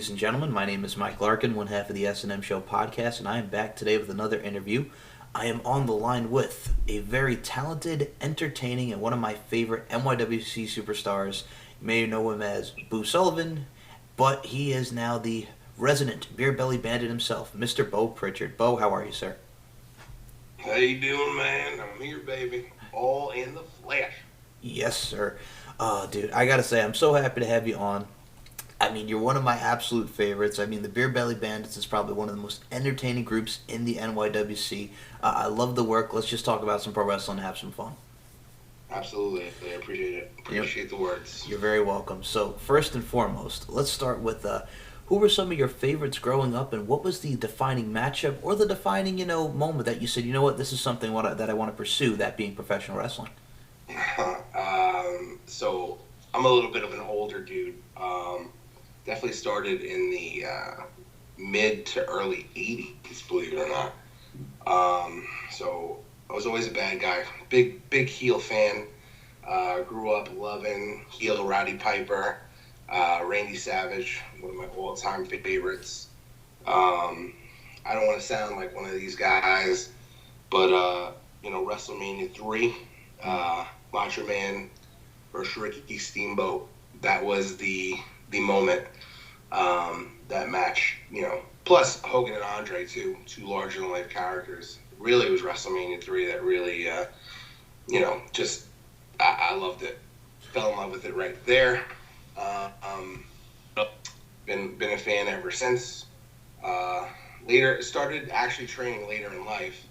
ladies and gentlemen. My name is Mike Larkin, one half of the S&M Show podcast, and I am back today with another interview. I am on the line with a very talented, entertaining, and one of my favorite NYWC superstars. You may know him as Boo Sullivan, but he is now the resident beer belly bandit himself, Mr. Bo Prichard. Bo, how are you, sir? How you doing, man? I'm here, baby. All in the flesh. Yes, sir. Dude, I gotta say, I'm so happy to have you on. I mean, you're one of my absolute favorites. I mean, the Beer Belly Bandits is probably one of the most entertaining groups in the NYWC. I love the work. Let's just talk about some pro wrestling and have some fun. Absolutely. I appreciate it. Appreciate the words. You're very welcome. So, first and foremost, let's start with who were some of your favorites growing up, and what was the defining matchup or the defining, moment that you said, you know what, this is something that I want to pursue, that being professional wrestling? So, I'm a little bit of an older dude. Definitely started in the mid to early 80s, believe it or not. So I was always a bad guy. Big heel fan. Grew up loving heel Roddy Piper, Randy Savage, one of my all-time favorites. I don't want to sound like one of these guys, but WrestleMania 3, Macho Man versus Ricky Steamboat, that was the moment. That match, plus Hogan and Andre too, two larger than life characters. Really, it was WrestleMania 3 that really, just I loved it. Fell in love with it right there. Been a fan ever since. Later, started actually training later in life.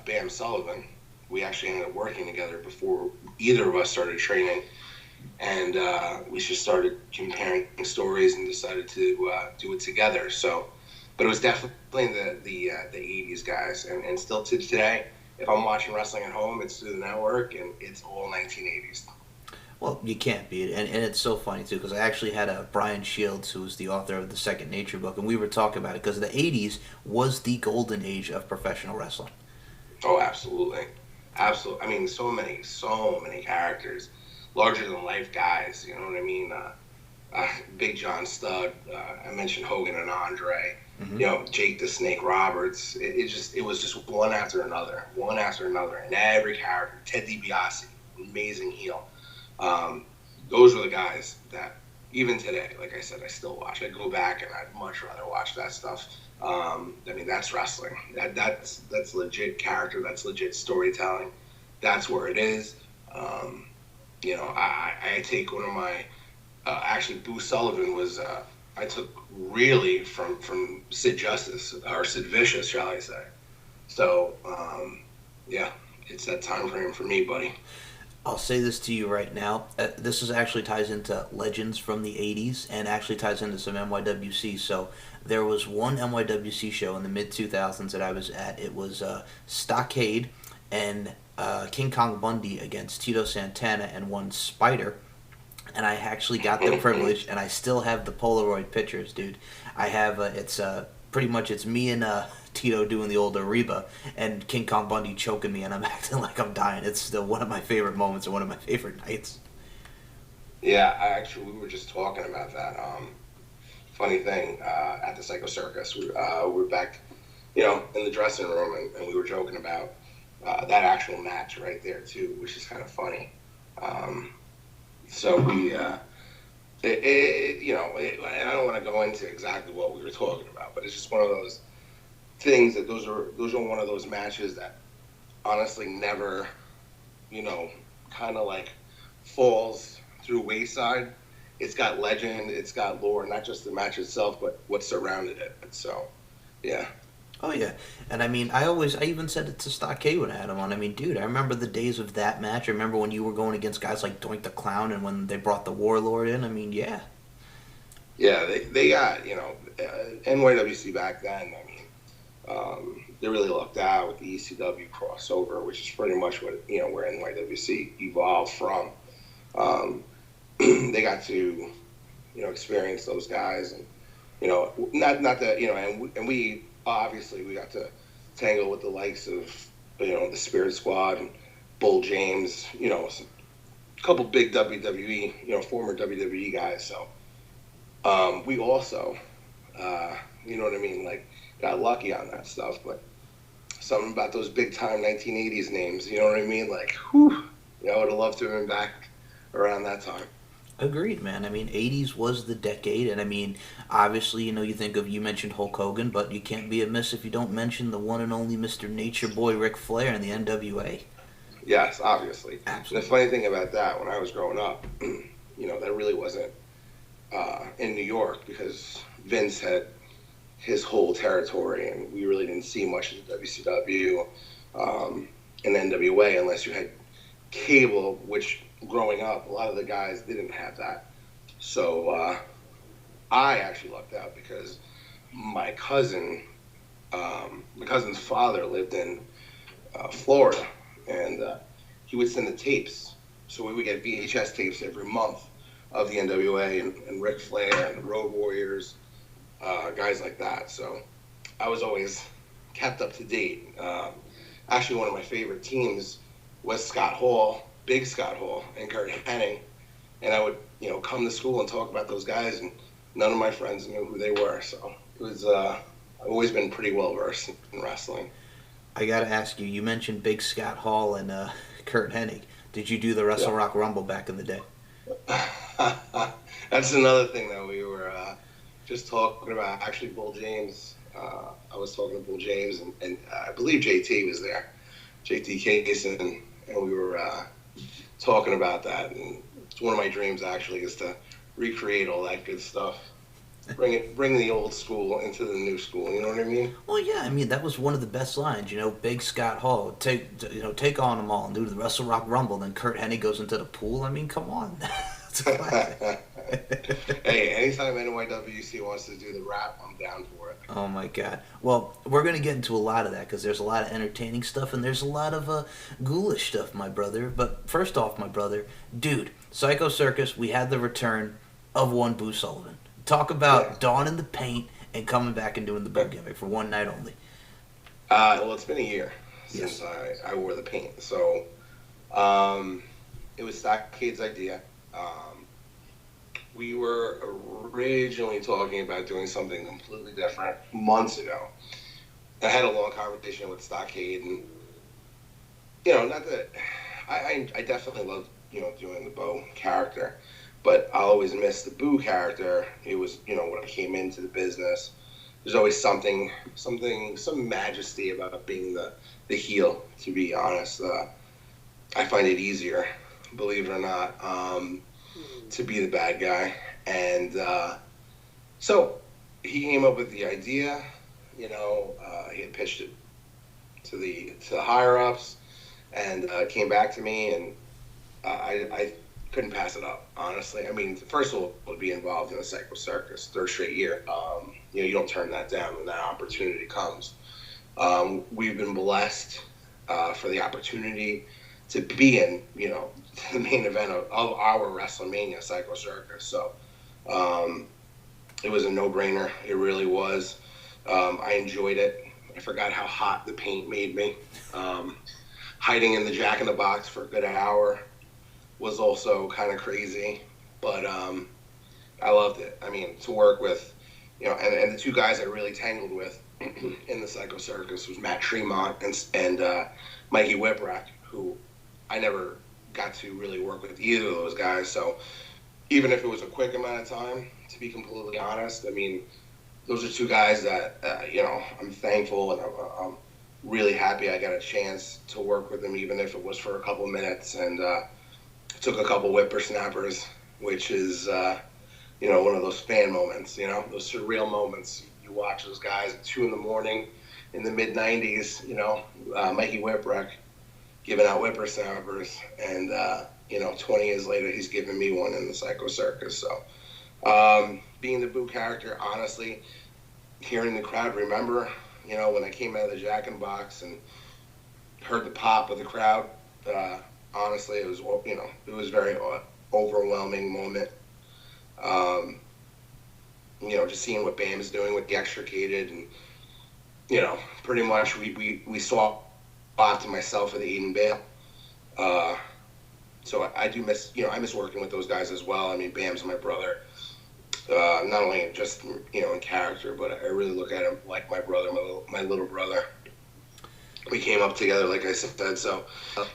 Bam Sullivan. We actually ended up working together before either of us started training. And we just started comparing stories and decided to do it together. So, but it was definitely the 80s guys, and still to today, if I'm watching wrestling at home, it's through the network, and it's all 1980s. Well, you can't beat it, and it's so funny too, because I actually had Brian Shields, who was the author of the Second Nature book, and we were talking about it because the 80s was the golden age of professional wrestling. Oh, absolutely. I mean, so many characters. Larger than life guys, you know what I mean? Big John Studd. I mentioned Hogan and Andre. Mm-hmm. Jake the Snake Roberts. It was just one after another, and every character. Ted DiBiase, amazing heel. Those were the guys that even today, like I said, I still watch. I go back and I'd much rather watch that stuff. I mean, that's wrestling. That's legit character. That's legit storytelling. That's where it is. I take one of my, actually Boo Sullivan was, I took really from Sid Justice, or Sid Vicious, shall I say. So, it's that time frame for me, buddy. I'll say this to you right now. This actually ties into legends from the 80s and actually ties into some NYWC. So there was one NYWC show in the mid-2000s that I was at. It was Stockade and King Kong Bundy against Tito Santana and one Spider. And I actually got the privilege, and I still have the Polaroid pictures, dude. I have, it's pretty much, it's me and Tito doing the old Ariba, and King Kong Bundy choking me, and I'm acting like I'm dying. It's still one of my favorite moments and one of my favorite nights. Yeah, we were just talking about that. Funny thing, at the Psycho Circus, we were back, in the dressing room, and we were joking about that actual match right there too, which is kind of funny. So we, and I don't want to go into exactly what we were talking about, but it's just one of those things that those are one of those matches that honestly never, kind of like falls through wayside. It's got legend, it's got lore, not just the match itself, but what surrounded it. So, yeah. Oh, yeah. And, I mean, I even said it to Stockade when I had him on. I mean, dude, I remember the days of that match. I remember when you were going against guys like Doink the Clown and when they brought the Warlord in. I mean, yeah. Yeah, they got, NYWC back then, I mean, they really lucked out with the ECW crossover, which is pretty much what, where NYWC evolved from. They got to, experience those guys and, not that, and we, obviously, we got to tangle with the likes of, the Spirit Squad and Bull James, a couple big WWE, former WWE guys. So We also, you know what I mean, like got lucky on that stuff, but something about those big time 1980s names, you know what I mean? Like, whew, yeah, I would have loved to have been back around that time. Agreed, man. I mean, 80s was the decade, and I mean, obviously, you mentioned Hulk Hogan, but you can't be amiss if you don't mention the one and only Mr. Nature Boy Ric Flair in the NWA. Yes, obviously. And the Absolutely. funny thing about that, when I was growing up, that really wasn't in New York because Vince had his whole territory, and we really didn't see much of the WCW and NWA unless you had cable, which growing up, a lot of the guys didn't have that. So I actually lucked out because my cousin, my cousin's father lived in Florida, and he would send the tapes. So we would get VHS tapes every month of the NWA and Ric Flair and the Road Warriors, guys like that. So I was always kept up to date. Actually, one of my favorite teams was Scott Hall, Big Scott Hall, and Kurt Hennig. And I would, come to school and talk about those guys, and none of my friends knew who they were. So it was, I've always been pretty well versed in wrestling. I gotta ask you, you mentioned Big Scott Hall and Kurt Hennig. Did you do the Wrestle Yeah. Rock Rumble back in the day? That's another thing that we were just talking about. Actually, Bull James. I was talking to Bull James, and I believe JT was there, JT Case, and we were talking about that. And it's one of my dreams actually is to recreate all that good stuff. Bring the old school into the new school. You know what I mean? Well, yeah, I mean that was one of the best lines. Big Scott Hall take on them all and do the Wrestle Rock Rumble. Then Kurt Hennig goes into the pool. I mean, come on, it's a classic. Hey, anytime NYWC wants to do the rap, I'm down for it. Oh my God. Well, we're gonna get into a lot of that because there's a lot of entertaining stuff and there's a lot of ghoulish stuff, my brother. But first off, my brother, dude, Psycho Circus, we had the return of one Boo Sullivan. Talk Yeah. about Dawn in the Paint and coming back and doing the Boo gimmick for one night only. Well, it's been a year since Yes. I wore the paint, so it was Stockade's idea. We were originally talking about doing something completely different months ago. I had a long conversation with Stockade, and not that I definitely love doing the Bo character, but I always miss the Boo character. It was when I came into the business. There's always some majesty about being the heel. To be honest, I find it easier, believe it or not, to be the bad guy. And so he came up with the idea. He had pitched it to the higher ups, and came back to me, and I couldn't pass it up. Honestly, I mean, first of all, to be involved in the Psycho Circus, third straight year. You don't turn that down when that opportunity comes. We've been blessed for the opportunity to be in, the main event of our WrestleMania Psycho Circus. So it was a no-brainer. It really was. I enjoyed it. I forgot how hot the paint made me. Hiding in the Jack in the Box for a good hour was also kind of crazy, but I loved it. I mean, to work with, and the two guys I really tangled with in the Psycho Circus was Matt Tremont and Mikey Whipwreck, who I never got to really work with either of those guys. So even if it was a quick amount of time, to be completely honest, I mean, those are two guys that, I'm thankful and I'm really happy I got a chance to work with them, even if it was for a couple minutes. And took a couple whippersnappers, which is, one of those fan moments, those surreal moments. You watch those guys at 2 a.m. in the mid-'90s, Mikey Whipwreck giving out whippersnappers, and 20 years later, he's giving me one in the Psycho Circus. So, being the Boo character, honestly, hearing the crowd, remember, when I came out of the Jack in the Box and heard the pop of the crowd, honestly, it was, it was very overwhelming moment. Just seeing what Bam's doing with the Extricated, and, pretty much we saw to myself at the Eden Bale. So I do miss, I miss working with those guys as well. I mean, Bam's my brother. Not only just in character, but I really look at him like my brother, my little brother. We came up together, like I said, so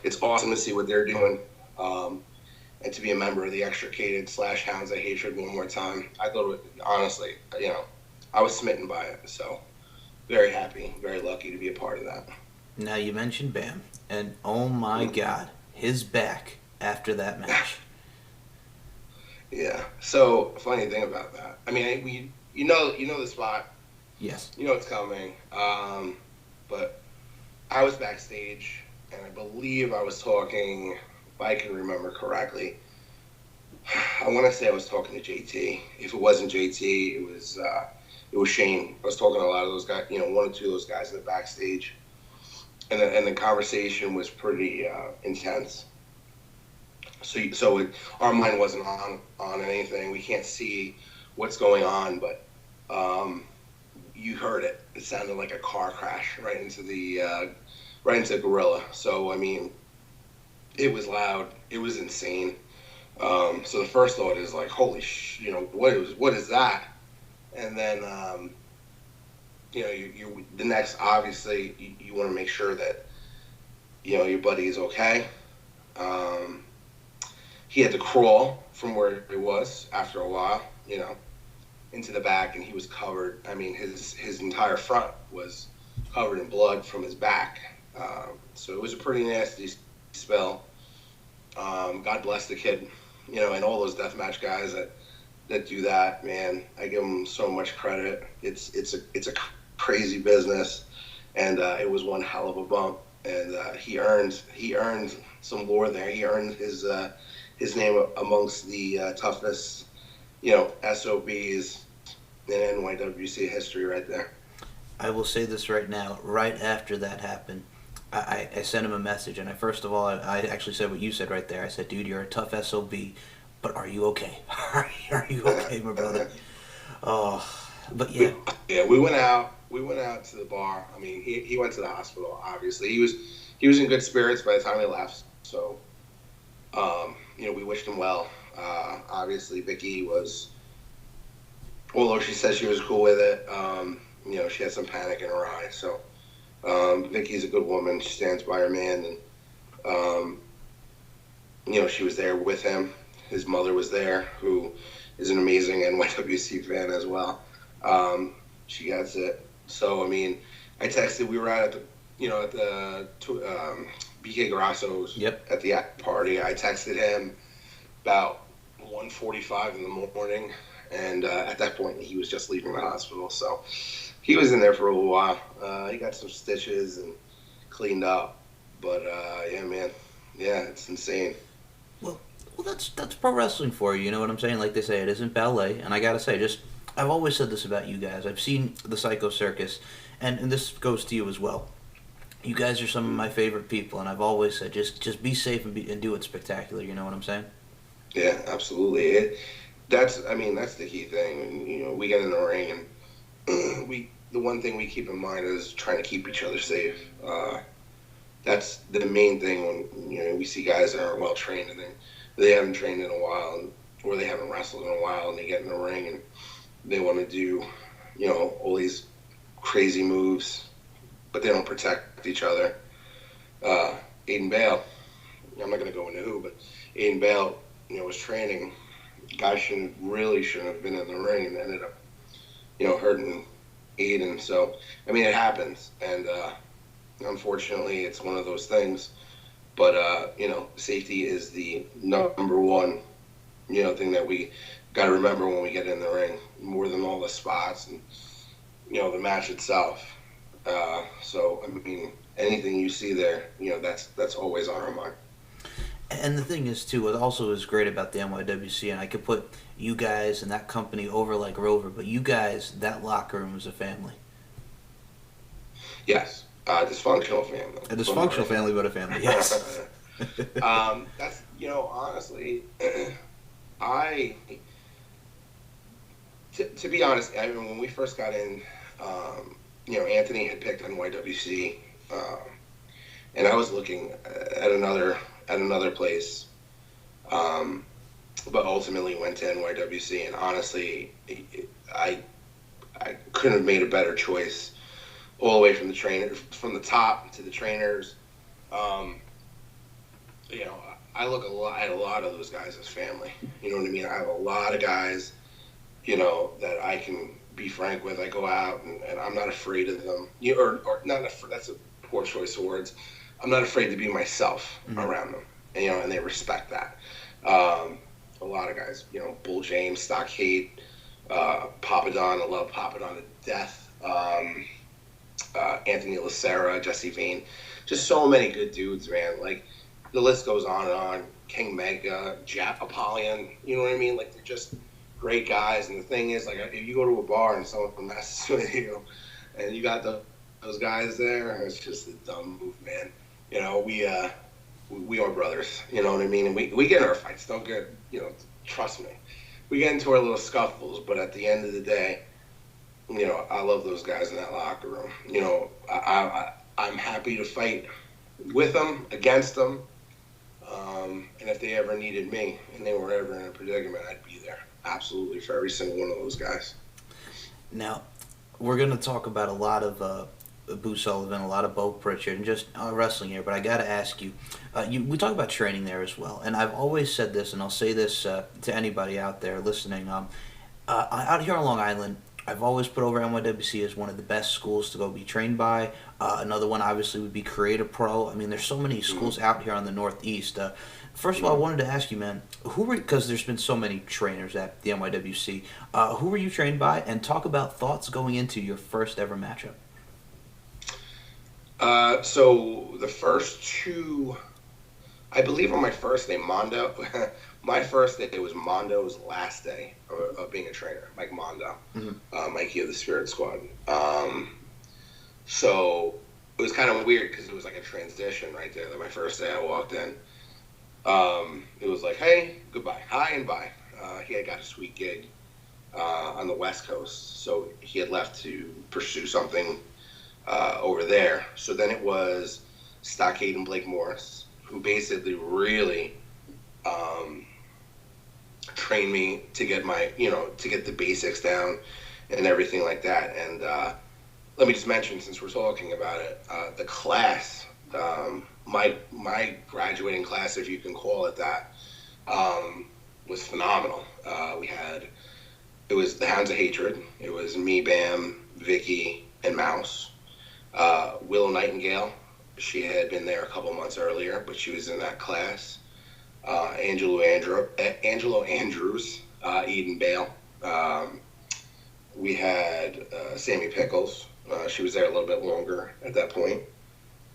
it's awesome to see what they're doing, and to be a member of the extricated / Hounds of Hatred one more time. I thought, honestly, I was smitten by it. So very happy, very lucky to be a part of that. Now you mentioned Bam, and oh my God, his back after that match. Yeah. So funny thing about that. I mean, you know the spot. Yes. You know it's coming. But I was backstage, and I believe I was talking, if I can remember correctly, I want to say I was talking to JT. If it wasn't JT, it was Shane. I was talking to a lot of those guys, one or two of those guys in the backstage, and the conversation was pretty intense. So our mind wasn't on anything. We can't see what's going on, but you heard it. It sounded like a car crash right into Gorilla. So I mean, it was loud. It was insane. So the first thought is like, holy what is that? And then the next, obviously you want to make sure that your buddy is okay. He had to crawl from where he was after a while, into the back, and he was covered. I mean, his entire front was covered in blood from his back. So it was a pretty nasty spell. God bless the kid, and all those deathmatch guys that do that, man. I give them so much credit. It's a crazy business, and it was one hell of a bump. And he earned some lore there. He earned his name amongst the toughest, SOBs in NYWC history right there. I will say this right now. Right after that happened, I sent him a message, and first of all, I actually said what you said right there. I said, dude, you're a tough SOB, but are you okay? Are you okay, my brother? Oh, but yeah. We went out to the bar. I mean, he went to the hospital, obviously. He was in good spirits by the time he left, so we wished him well. Obviously, Vicky was, although she said she was cool with it, she had some panic in her eye. So Vicky's a good woman. She stands by her man, and she was there with him. His mother was there, who is an amazing NYWC fan as well. She gets it. So I mean, I texted. We were out at the BK Grasso's at the party. I texted him about 1:45 in the morning, and at that point he was just leaving the hospital. So he was in there for a little while. He got some stitches and cleaned up. But yeah, man, it's insane. Well, that's pro wrestling for you. You know what I'm saying? Like they say, it isn't ballet. And I gotta say, I've always said this about you guys. I've seen the Psycho Circus, and this goes to you as well. You guys are some of my favorite people, and I've always said, just be safe and do it spectacular. You know what I'm saying? Yeah, absolutely. That's the key thing. We get in the ring, and the one thing we keep in mind is trying to keep each other safe. That's the main thing when we see guys that are well trained and they haven't trained in a while, or they haven't wrestled in a while, and they get in the ring and they want to do all these crazy moves, but they don't protect each other. Aiden Bale, I'm not going to go into who, but Aiden Bale, was training. Guy shouldn't have been in the ring, and ended up, hurting Aiden. So, I mean, it happens, and unfortunately, it's one of those things. But safety is the number one, thing that we got to remember when we get in the ring, more than all the spots and the match itself. So I mean, anything you see there, that's always on our mind. And the thing is, too, what also is great about the NYWC, and I could put you guys and that company over like Rover, but you guys, that locker room is a family. Yes. Dysfunctional family. A dysfunctional family, but a family, yes. That's, honestly, to be honest, I mean, when we first got in, Anthony had picked NYWC, and I was looking at another place. but ultimately went to NYWC. And honestly, I I couldn't have made a better choice. All the way from the trainer, from the top to the trainers. Um, you know, I look at a lot of those guys as family. You know what I mean? I have a lot of guys, that I can be frank with. I go out and I'm not afraid of them. Or not afraid, that's a poor choice of words. I'm not afraid to be myself around them. And they respect that. A lot of guys, Bull James, Stockade, Papadon. I love Papadon to death. Anthony Lacera, Jesse Vane, just so many good dudes, man. Like, the list goes on and on. King Mega, Jap Apollyon, you know what I mean? Like, they're just great guys. And the thing is, like, if you go to a bar and someone messes with you, and you got those guys there, it's just a dumb move, man. We are brothers, you know what I mean? And we get in our fights. Don't get, trust me. We get into our little scuffles, but at the end of the day, I love those guys in that locker room. I'm happy to fight with them, against them, and if they ever needed me and they were ever in a predicament, I'd be there. Absolutely, for every single one of those guys. Now, we're going to talk about a lot of Boo Sullivan, a lot of Bo Prichard, and just wrestling here, but I got to ask you, we talk about training there as well, and I've always said this, and I'll say this to anybody out there listening. Out here on Long Island, I've always put over NYWC as one of the best schools to go be trained by. Another one, obviously, would be Creative Pro. I mean, there's so many schools out here on the Northeast. First of all, I wanted to ask you, man, because there's been so many trainers at the NYWC, who were you trained by? And talk about thoughts going into your first ever matchup. So the first two, I believe on my first day, Mondo. My first day, it was Mondo's last day of being a trainer, Mike Mondo, Mikey of the Spirit Squad. So it was kind of weird because it was like a transition right there. That my first day I walked in, it was like, hey, goodbye, hi and bye. He had got a sweet gig on the West Coast, so he had left to pursue something over there. So then it was Stockade and Blake Morris, who basically really trained me to get to get the basics down and everything like that. And let me just mention, since we're talking about it, the class, my graduating class, if you can call it that, was phenomenal. It was the Hounds of Hatred. It was me, Bam, Vicky, and Mouse. Willow Nightingale, she had been there a couple months earlier, but she was in that class. Angelo Andrews, Eden Bale. We had Sammy Pickles. She was there a little bit longer at that point.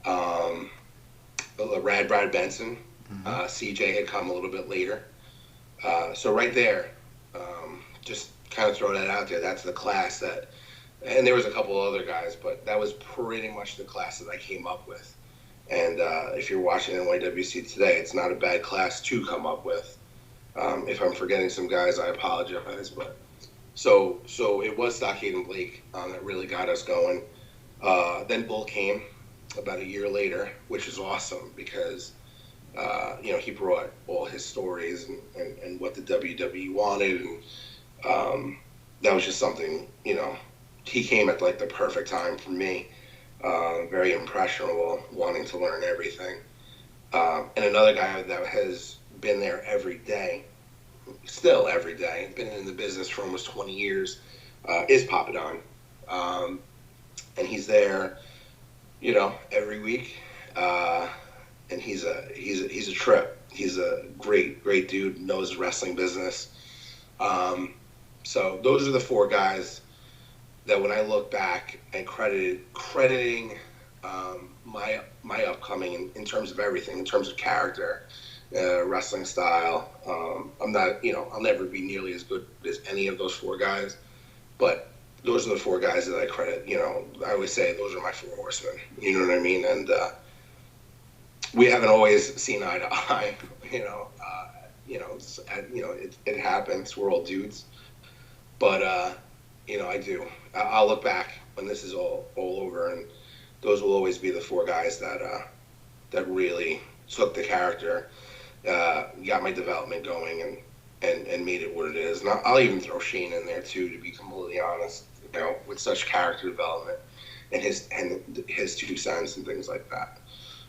Rad Brad Benson. CJ had come a little bit later. So right there, just kind of throw that out there. That's the class that, and there was a couple other guys, but that was pretty much the class that I came up with. And if you're watching NYWC today, it's not a bad class to come up with. If I'm forgetting some guys, I apologize. But so it was Stockade and Blake that really got us going. Then Bull came about a year later, which is awesome because he brought all his stories and what the WWE wanted, and that was just something. He came at like the perfect time for me. Very impressionable, wanting to learn everything. And another guy that has been there every day, still every day, been in the business for almost 20 years, is Papadon. And he's there, every week. And he's a trip. He's a great dude, knows the wrestling business. So those are the four guys that when I look back and crediting my upcoming in terms of everything, in terms of character, wrestling style, I'm not, I'll never be nearly as good as any of those four guys, but those are the four guys that I credit. I always say those are my four horsemen. You know what I mean? And we haven't always seen eye to eye. It happens. We're all dudes, but I do. I'll look back when this is all over, and those will always be the four guys that really took the character, got my development going, and made it what it is. And I'll even throw Shane in there too, to be completely honest. With such character development and his 2 cents and things like that.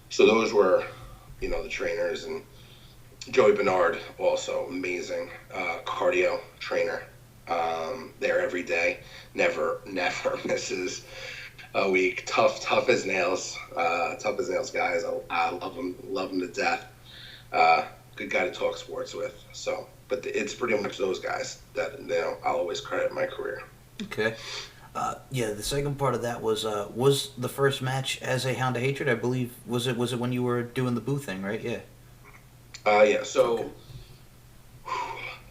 So those were, the trainers. And Joey Bernard, also amazing cardio trainer. There every day, never misses a week. Tough as nails, guys. I love him to death. Good guy to talk sports with. So, but it's pretty much those guys that I'll always credit my career. Okay. Yeah, the second part of that was the first match as a Hound of Hatred, I believe. Was it when you were doing the boo thing, right? Yeah. Yeah. So, okay.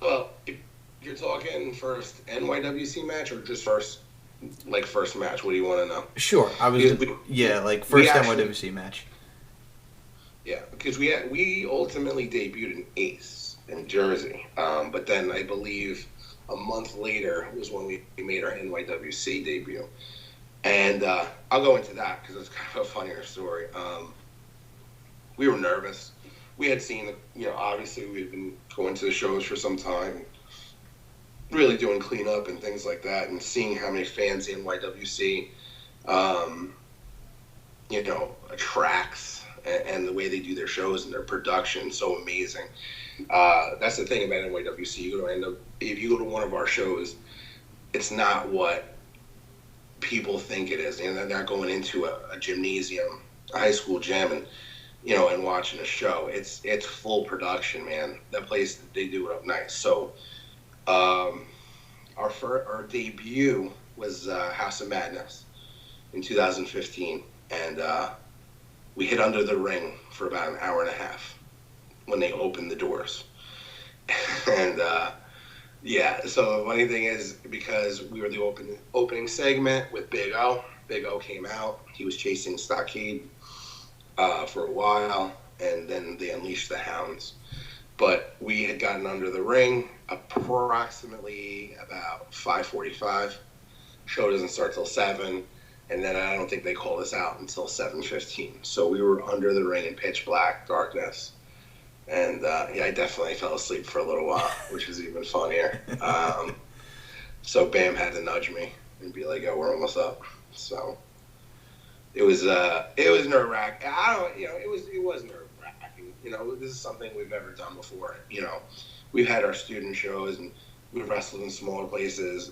Well, if you're talking first NYWC match or just first match, what do you want to know? Sure. First NYWC match. Yeah, because we ultimately debuted in Ace in Jersey, but then I believe a month later was when we made our NYWC debut. And I'll go into that because it's kind of a funnier story. We were nervous. We had seen, obviously we've been going to the shows for some time, really doing cleanup and things like that, and seeing how many fans the NYWC, attracts, and the way they do their shows and their production, so amazing. That's the thing about NYWC. If you go to one of our shows, it's not what people think it is. They're not going into a gymnasium, a high school gym, and watching a show. It's full production, man. That place, they do it up nice. So, our debut was House of Madness in 2015, and we hit Under the Ring for about an hour and a half when they opened the doors. And so the funny thing is, because we were the opening segment with Big O. Big O came out. He was chasing Stockade for a while, and then they unleashed the Hounds. But we had gotten Under the Ring approximately about 5:45. Show doesn't start till 7. And then I don't think they called us out until 7:15. So we were under the ring in pitch black darkness. And I definitely fell asleep for a little while, which is even funnier. So Bam had to nudge me and be like, "Yo, we're almost up." So it was nerve-wracking. It was nerve-wracking. This is something we've never done before. We've had our student shows and we've wrestled in smaller places,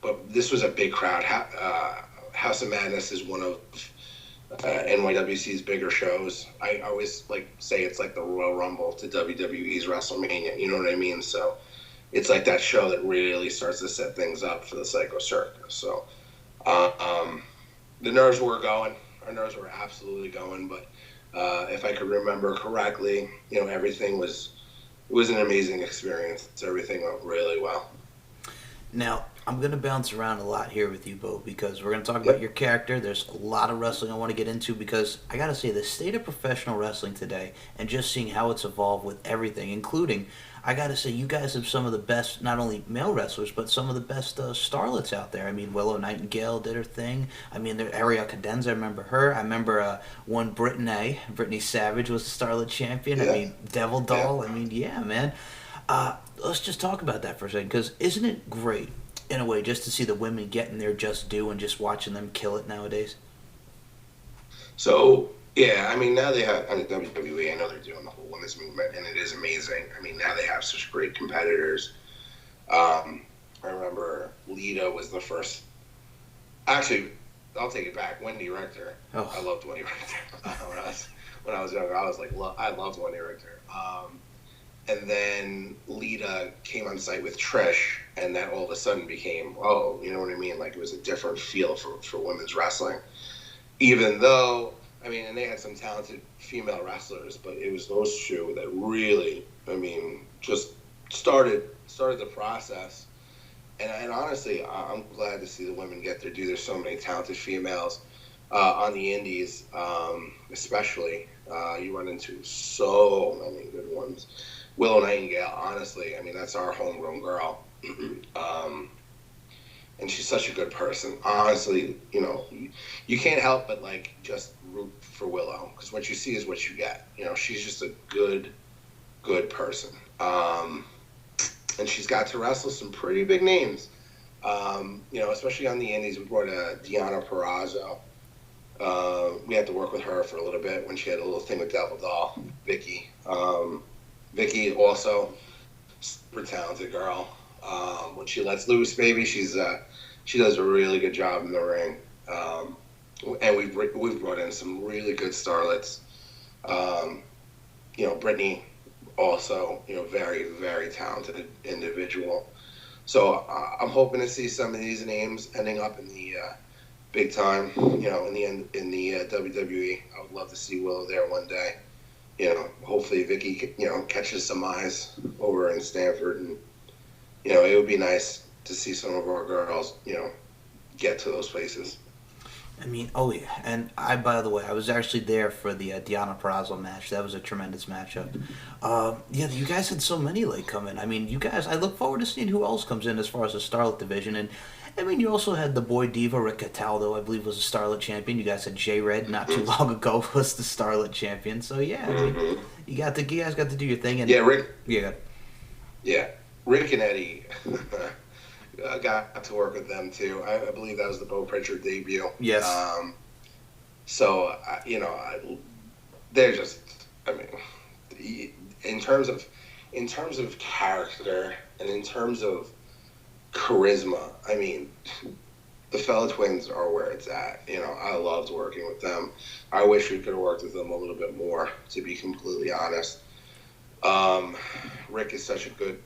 but this was a big crowd. House of Madness is one of NYWC's bigger shows. I always say it's like the Royal Rumble to WWE's WrestleMania. You know what I mean? So it's like that show that really starts to set things up for the Psycho Circus. So the nerves were going. Our nerves were absolutely going. But if I could remember correctly, everything was an amazing experience. Everything went really well. Now, I'm going to bounce around a lot here with you, Bo, because we're going to talk about your character. There's a lot of wrestling I want to get into because I got to say, the state of professional wrestling today and just seeing how it's evolved with everything, including, I got to say, you guys have some of the best, not only male wrestlers, but some of the best starlets out there. I mean, Willow Nightingale did her thing. I mean, Ariel Cadenza, I remember her. I remember one Brittany Savage was the starlet champion. Yeah. I mean, Devil Doll. Yeah. I mean, yeah, man. Let's just talk about that for a second, because isn't it great, in a way, just to see the women getting their just due and just watching them kill it nowadays? So, yeah, I mean, now they have, I mean, WWE, I know they're doing the whole women's movement, and it is amazing. I mean, now they have such great competitors. I remember Lita was the first. Actually, I'll take it back. Wendy Richter. Oh. I loved Wendy Richter. when I was younger, I was like, I loved Wendy Richter. And then Lita came on site with Trish, and that all of a sudden became, you know what I mean? Like, it was a different feel for women's wrestling. Even though, I mean, and they had some talented female wrestlers, but it was those two that really, I mean, just started the process. And honestly, I'm glad to see the women get their due. There's so many talented females on the indies, especially. You run into so many good ones. Willow Nightingale, honestly, I mean, that's our homegrown girl. And she's such a good person. Honestly, you can't help but, just root for Willow, because what you see is what you get. She's just a good person. and she's got to wrestle some pretty big names. Especially on the indies, we brought Deonna Purrazzo. We had to work with her for a little bit when she had a little thing with Devil Doll, Vicky. Vicky also super talented girl. When she lets loose, baby, she does a really good job in the ring. And we've brought in some really good starlets. Brittany also, very, very talented individual. So I'm hoping to see some of these names ending up in the big time, in the WWE. I would love to see Willow there one day. Hopefully Vicky, catches some eyes over in Stanford, and it would be nice to see some of our girls, get to those places. I mean, oh yeah, and by the way, I was actually there for the Deonna Purrazzo match. That was a tremendous matchup. Yeah, you guys had so many come in. I mean, you guys, I look forward to seeing who else comes in as far as the Starlet division. And I mean, you also had the boy diva Rick Cataldo, I believe, was a Starlet champion. You guys had J Red not too long ago was the Starlet champion. So yeah, I mean, you guys got to do your thing. And yeah, Rick. Yeah, Rick and Eddie. I got to work with them too. I believe that was the Bo Prichard debut. Yes. They're just. I mean, in terms of character and in terms of charisma, I mean, the Fella Twins are where it's at. I loved working with them. I wish we could have worked with them a little bit more, to be completely honest. Rick is such a good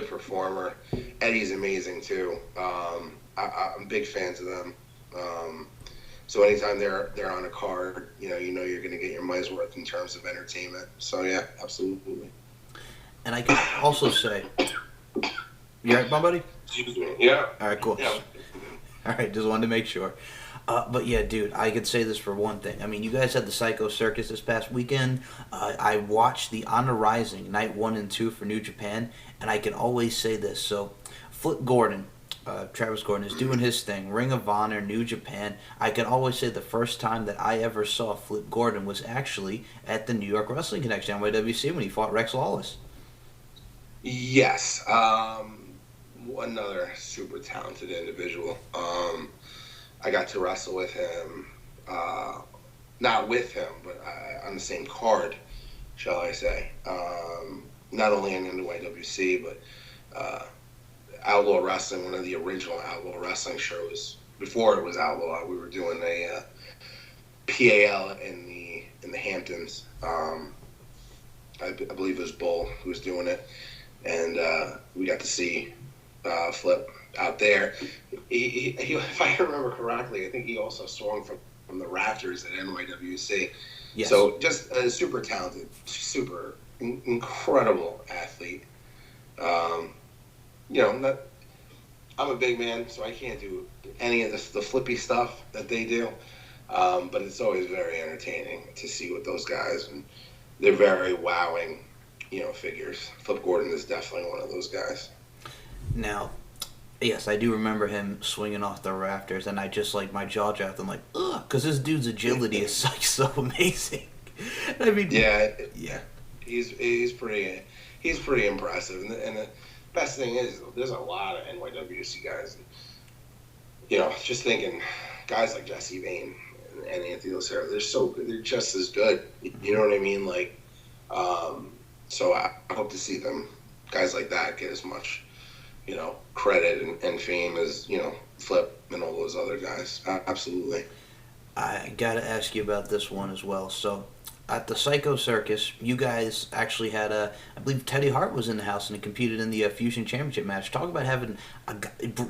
performer. Eddie's amazing too. I'm big fans of them. So anytime they're on a card, you're going to get your money's worth in terms of entertainment. So yeah, absolutely. And I can also say, you all right, my buddy? Excuse me. Yeah. All right, cool. Yeah. All right, just wanted to make sure. But yeah, dude, I could say this for one thing. I mean, you guys had the Psycho Circus this past weekend. I watched the On the Rising night 1 and 2 for New Japan, and I can always say this. So, Flip Gordon, Travis Gordon, is doing his thing. Ring of Honor, New Japan. I can always say the first time that I ever saw Flip Gordon was actually at the New York Wrestling Connection, NYWC, when he fought Rex Lawless. Yes. Another super talented individual. I got to wrestle with him, not with him, but on the same card, shall I say. Not only in NYWC, but Outlaw Wrestling, one of the original Outlaw Wrestling shows. Before it was Outlaw, we were doing a PAL in the Hamptons. I believe it was Bull who was doing it, and we got to see Flip out there. He, if I remember correctly, I think he also swung from the rafters at NYWC. Yes. So just a super talented, super incredible athlete. I'm a big man, so I can't do any of the flippy stuff that they do. But it's always very entertaining to see what those guys, and they're very wowing, figures. Flip Gordon is definitely one of those guys. Now, yes, I do remember him swinging off the rafters, and I just my jaw dropped. I'm like, ugh, because this dude's agility is so amazing. I mean, yeah, he's pretty impressive, and the best thing is there's a lot of NYWC guys. Just thinking, guys like Jesse Vane and Anthony Lucero, they're just as good. You know what I mean? So I hope to see them, guys like that, get as much credit and fame as, Flip and all those other guys. Absolutely. I got to ask you about this one as well. So, at the Psycho Circus, you guys actually had I believe Teddy Hart was in the house and he competed in the Fusion Championship match. Talk about having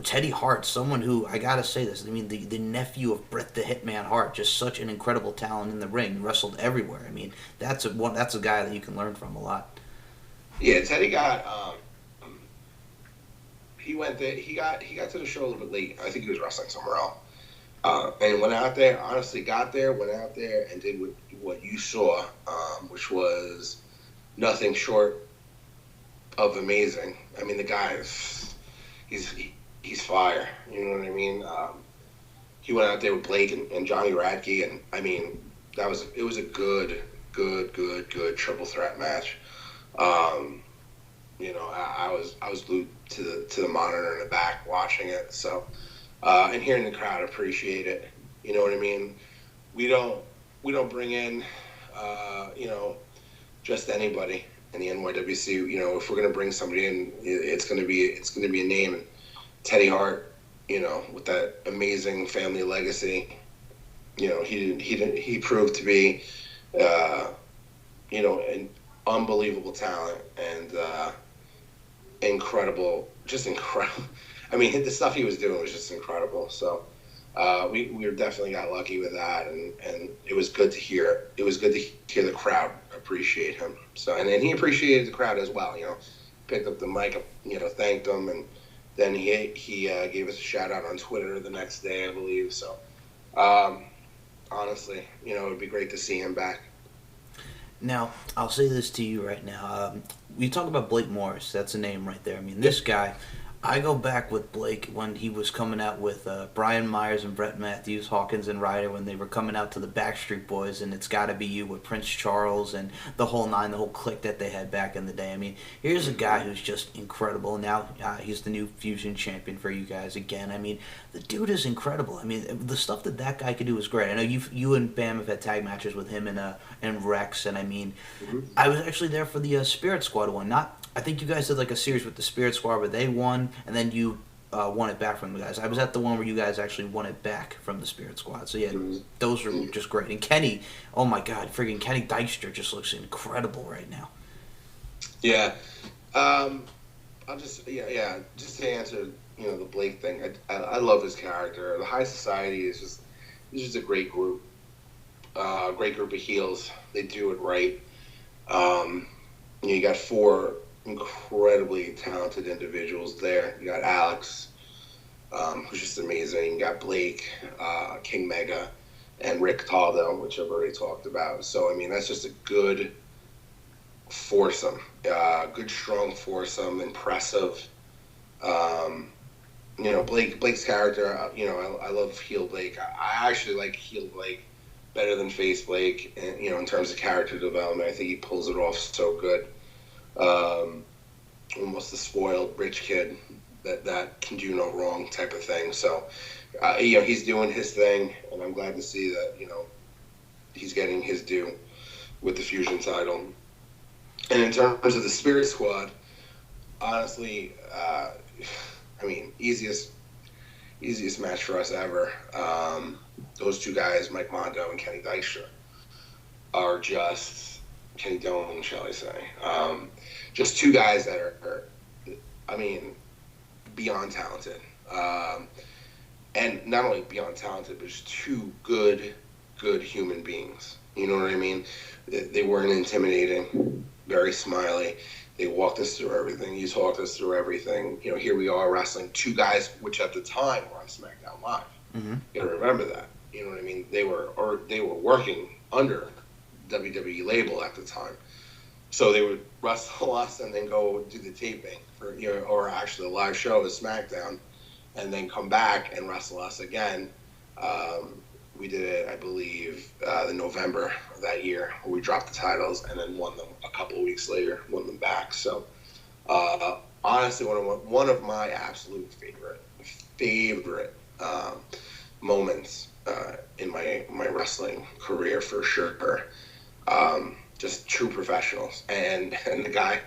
Teddy Hart, someone who, I got to say this, I mean, the nephew of Bret the Hitman Hart, just such an incredible talent in the ring, wrestled everywhere. I mean, that's a guy that you can learn from a lot. Yeah, Teddy got... He went there. He got to the show a little bit late. I think he was wrestling somewhere else, and went out there. Honestly, went out there, and did what you saw, which was nothing short of amazing. I mean, the guy he's fire. You know what I mean? He went out there with Blake and Johnny Radke, and I mean, it was a good triple threat match. I was glued to the monitor in the back watching it. So, and hearing the crowd appreciate it. You know what I mean? We don't bring in, you know, just anybody in the NYWC. You know, if we're gonna bring somebody in, it's gonna be a name. And Teddy Hart, you know, with that amazing family legacy, you know, he proved to be, you know, an unbelievable talent and just incredible. I mean, the stuff he was doing was just incredible. So we definitely got lucky with that, and it was good to hear. It was good to hear the crowd appreciate him. So and he appreciated the crowd as well. You know, picked up the mic, you know, thanked them, and then he gave us a shout out on Twitter the next day, I believe. So honestly, you know, it'd be great to see him back. Now, I'll say this to you right now. We talk about Blake Morris. That's a name right there. I mean, this guy, I go back with Blake when he was coming out with Brian Myers and Brett Matthews, Hawkins and Ryder, when they were coming out to the Backstreet Boys, and It's Gotta Be You with Prince Charles and the whole nine, the whole clique that they had back in the day. I mean, here's a guy who's just incredible. Now he's the new Fusion champion for you guys again. I mean, the dude is incredible. I mean, the stuff that guy could do is great. I know you and Bam have had tag matches with him and Rex, and I mean, I was actually there for the Spirit Squad one. I think you guys did like a series with the Spirit Squad where they won, and then you won it back from the guys. I was at the one where you guys actually won it back from the Spirit Squad. So yeah, those were just great. And Kenny, oh my God, friggin' Kenny Dykstra just looks incredible right now. Yeah, I'll just to answer, you know, the Blake thing. I love his character. The High Society is just a great group, great group of heels. They do it right. You got 4 incredibly talented individuals there. You got Alex, who's just amazing. You got Blake, King Mega, and Rick Taldo, which I've already talked about. So, I mean, that's just a good foursome, good, strong foursome, impressive. You know, Blake's character, you know, I love heel Blake. I actually like heel Blake better than face Blake, and, you know, in terms of character development. I think he pulls it off so good. Almost the spoiled rich kid that can do no wrong type of thing. So, you know, he's doing his thing, and I'm glad to see that, you know, he's getting his due with the Fusion title. And in terms of the Spirit Squad, honestly, I mean, easiest match for us ever. Those 2 guys, Mike Mondo and Kenny Dykstra, are just Kenny Dolan, shall I say. Just 2 guys that are, I mean, beyond talented. And not only beyond talented, but just 2 good human beings. You know what I mean? They weren't intimidating, very smiley. They walked us through everything. You talked us through everything. You know, here we are wrestling 2 guys, which at the time were on SmackDown Live. Mm-hmm. You gotta remember that. You know what I mean? They were working under WWE label at the time, so they would wrestle us and then go do the taping for, you know, or actually the live show is SmackDown, and then come back and wrestle us again. We did it, I believe, in November of that year, where we dropped the titles and then won them a couple of weeks later, won them back. So, honestly, one of my absolute favorite moments in my wrestling career, for sure. Just true professionals. And the guy,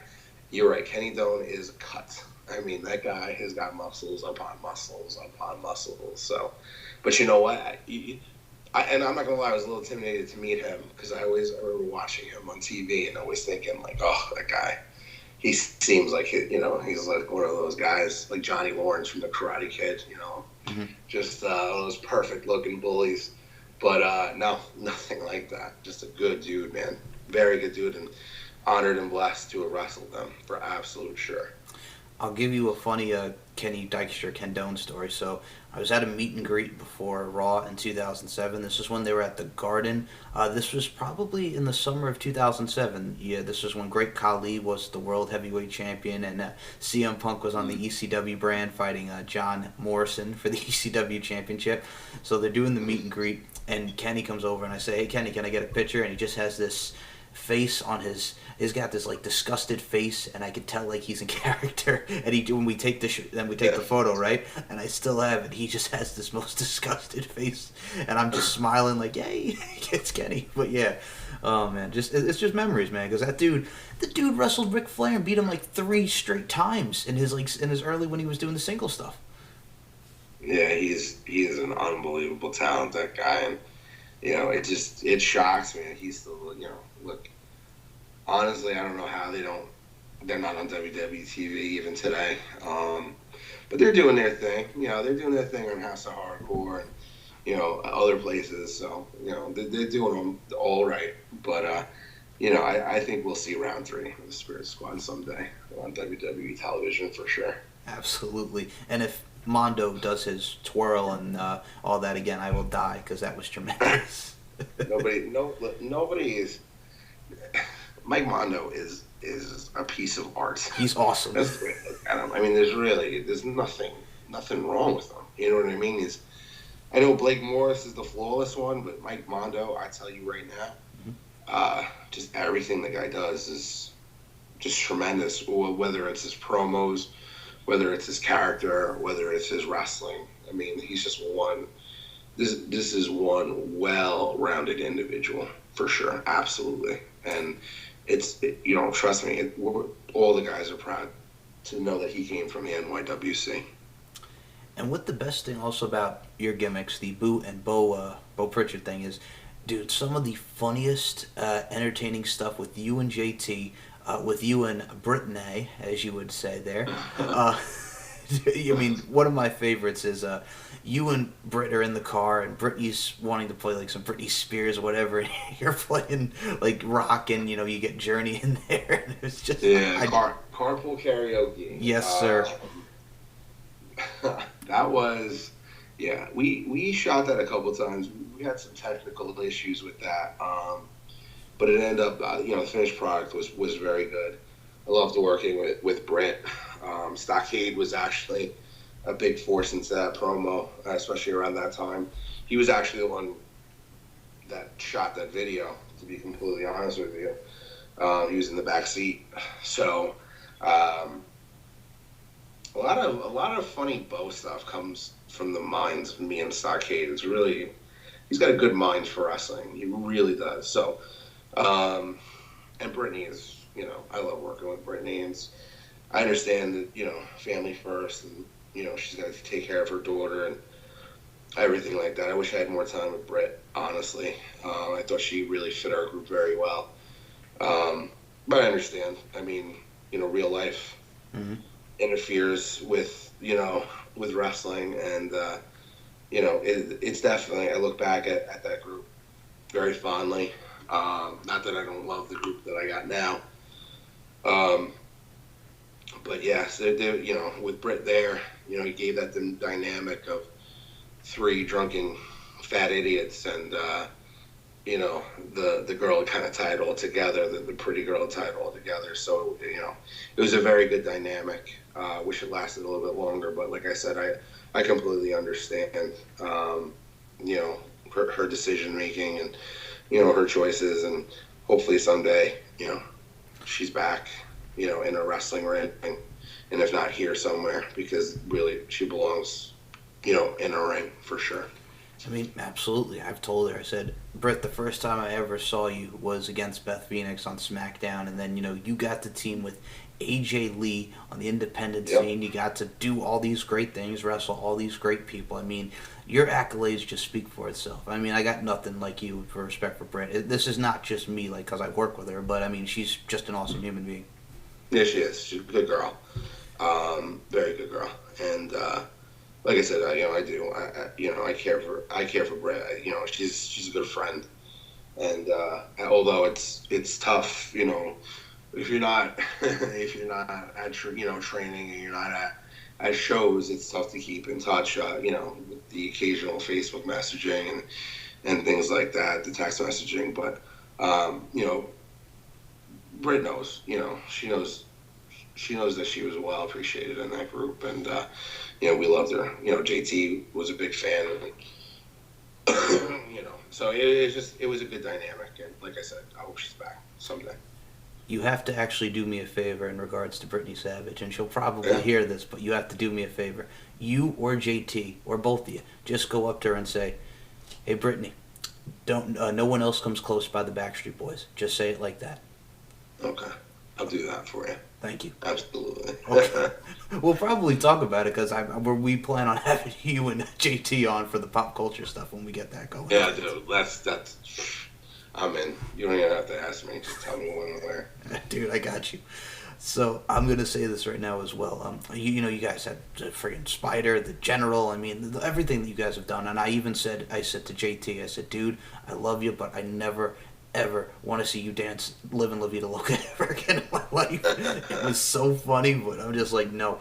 you're right, Kenny Dolan is cut. I mean, that guy has got muscles upon muscles upon muscles. So, but you know what? And I'm not gonna lie, I was a little intimidated to meet him, because I remember watching him on TV and always thinking like, oh, that guy, he seems like, you know, he's like one of those guys like Johnny Lawrence from the Karate Kid, you know, just those perfect looking bullies. But no, nothing like that. Just a good dude, man. Very good dude, and honored and blessed to have wrestled them for absolute sure. I'll give you a funny Kenny Dykstra, Ken Doan story. So I was at a meet and greet before Raw in 2007. This is when they were at the Garden. This was probably in the summer of 2007. Yeah, this was when Great Khali was the World Heavyweight Champion, and CM Punk was on the ECW brand fighting John Morrison for the ECW Championship. So they're doing the meet and greet, and Kenny comes over, and I say, hey, Kenny, can I get a picture? And he just has this face on he's got this like disgusted face, and I could tell like he's in character. And when we take the photo, right, and I still have it. He just has this most disgusted face, and I'm just smiling like, yay, it's Kenny. But yeah, oh man, it's just memories, man. Because the dude wrestled Ric Flair and beat him like 3 straight times in his early when he was doing the single stuff. Yeah, he is an unbelievable talent, that guy, and it shocks me that he's still, look. Honestly, I don't know how they're not on WWE TV even today. But they're doing their thing. They're doing their thing on House of Hardcore and, other places. So, they're doing them all right. But, I think we'll see round 3 of the Spirit Squad someday on WWE television for sure. Absolutely. And if Mondo does his twirl and all that again, I will die because that was tremendous. Nobody is... Mike Mondo is a piece of art. He's awesome. That's the way I look at him. I mean, there's nothing wrong with him. You know what I mean? I know Blake Morris is the flawless one, but Mike Mondo, I tell you right now, just everything the guy does is just tremendous. Whether it's his promos, whether it's his character, whether it's his wrestling. I mean, he's just one. This is one well-rounded individual for sure, absolutely, and. Trust me, all the guys are proud to know that he came from the NYWC. And what the best thing also about your gimmicks, the Boo and Bo Prichard thing is, dude, some of the funniest, entertaining stuff with you and JT, with you and Brittany, as you would say there. I mean, one of my favorites is you and Britt are in the car, and Britney's wanting to play like some Britney Spears or whatever, and you're playing like rock, and you get Journey in there. And it's just carpool karaoke. Yes, sir. That was, we shot that a couple times. We had some technical issues with that, but it ended up, the finished product was very good. I loved working with Britt. Stockade was actually a big force into that promo, especially around that time. He was actually the one that shot that video, to be completely honest with you. He was in the back seat. So a lot of funny Bo stuff comes from the minds of me and Stockade. He's got a good mind for wrestling. He really does. So, and Brittany is, I love working with Brittany, and I understand that, family first, and, she's got to take care of her daughter and everything like that. I wish I had more time with Britt, honestly. I thought she really fit our group very well. But I understand. I mean, real life interferes with, with wrestling, and, it's definitely, I look back at that group very fondly. Not that I don't love the group that I got now. But yes, they with Britt there, he gave that the dynamic of 3 drunken fat idiots, and the girl kind of tied it all together, the pretty girl tied it all together. So it was a very good dynamic. Wish it lasted a little bit longer, but like I said, I completely understand her decision making and her choices, and hopefully someday she's back in a wrestling ring, and if not here somewhere, because really she belongs, in a ring for sure. I mean, absolutely. I've told her, I said, Britt, the first time I ever saw you was against Beth Phoenix on SmackDown, and then, you got to team with AJ Lee on the independent scene. You got to do all these great things, wrestle all these great people. I mean, your accolades just speak for itself. I mean, I got nothing like you for respect for Britt. This is not just me, because I work with her, but, I mean, she's just an awesome human being. Yeah, she is. She's a good girl. Very good girl. And, like I said, I do. I care for Britt. She's a good friend. And although it's tough, if you're not at training, and you're not at shows, it's tough to keep in touch. With the occasional Facebook messaging and things like that, the text messaging. But Britt knows. She knows that she was well appreciated in that group, and we loved her. JT was a big fan, and So it was a good dynamic, and like I said, I hope she's back someday. You have to actually do me a favor in regards to Brittany Savage, and she'll probably Yeah. hear this, but you have to do me a favor. You or JT, or both of you, just go up to her and say, "Hey, Brittany, don't no one else comes close by the Backstreet Boys." Just say it like that. Okay, I'll do that for you. Thank you. Absolutely. Okay. We'll probably talk about it because we plan on having you and JT on for the pop culture stuff when we get that going. Yeah, dude, that's. I'm in. You don't even have to ask me. Just tell me when and where. Dude, I got you. So I'm gonna say this right now as well. You guys had the friggin' Spider, the General. I mean, everything that you guys have done. And I said to JT, I said, dude, I love you, but I never ever want to see you dance "Live and La Vida Loca" ever again in my life. It was so funny, but I'm just like, no.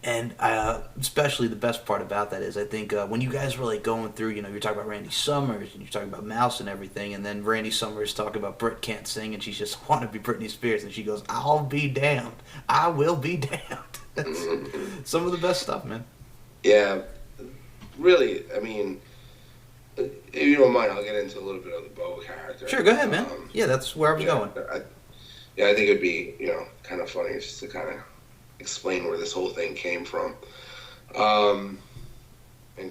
And especially the best part about that is I think when you guys were like going through, you're talking about Randy Summers and you're talking about Mouse and everything, and then Randy Summers talking about Brit can't sing and she's just want to be Britney Spears, and she goes, "I'll be damned, I will be damned." That's some of the best stuff, man. Yeah, really. I mean, if you don't mind, I'll get into a little bit of the Bo character. Sure, go ahead, man. Yeah, that's where I was going. I think it'd be kind of funny just to kind of explain where this whole thing came from, and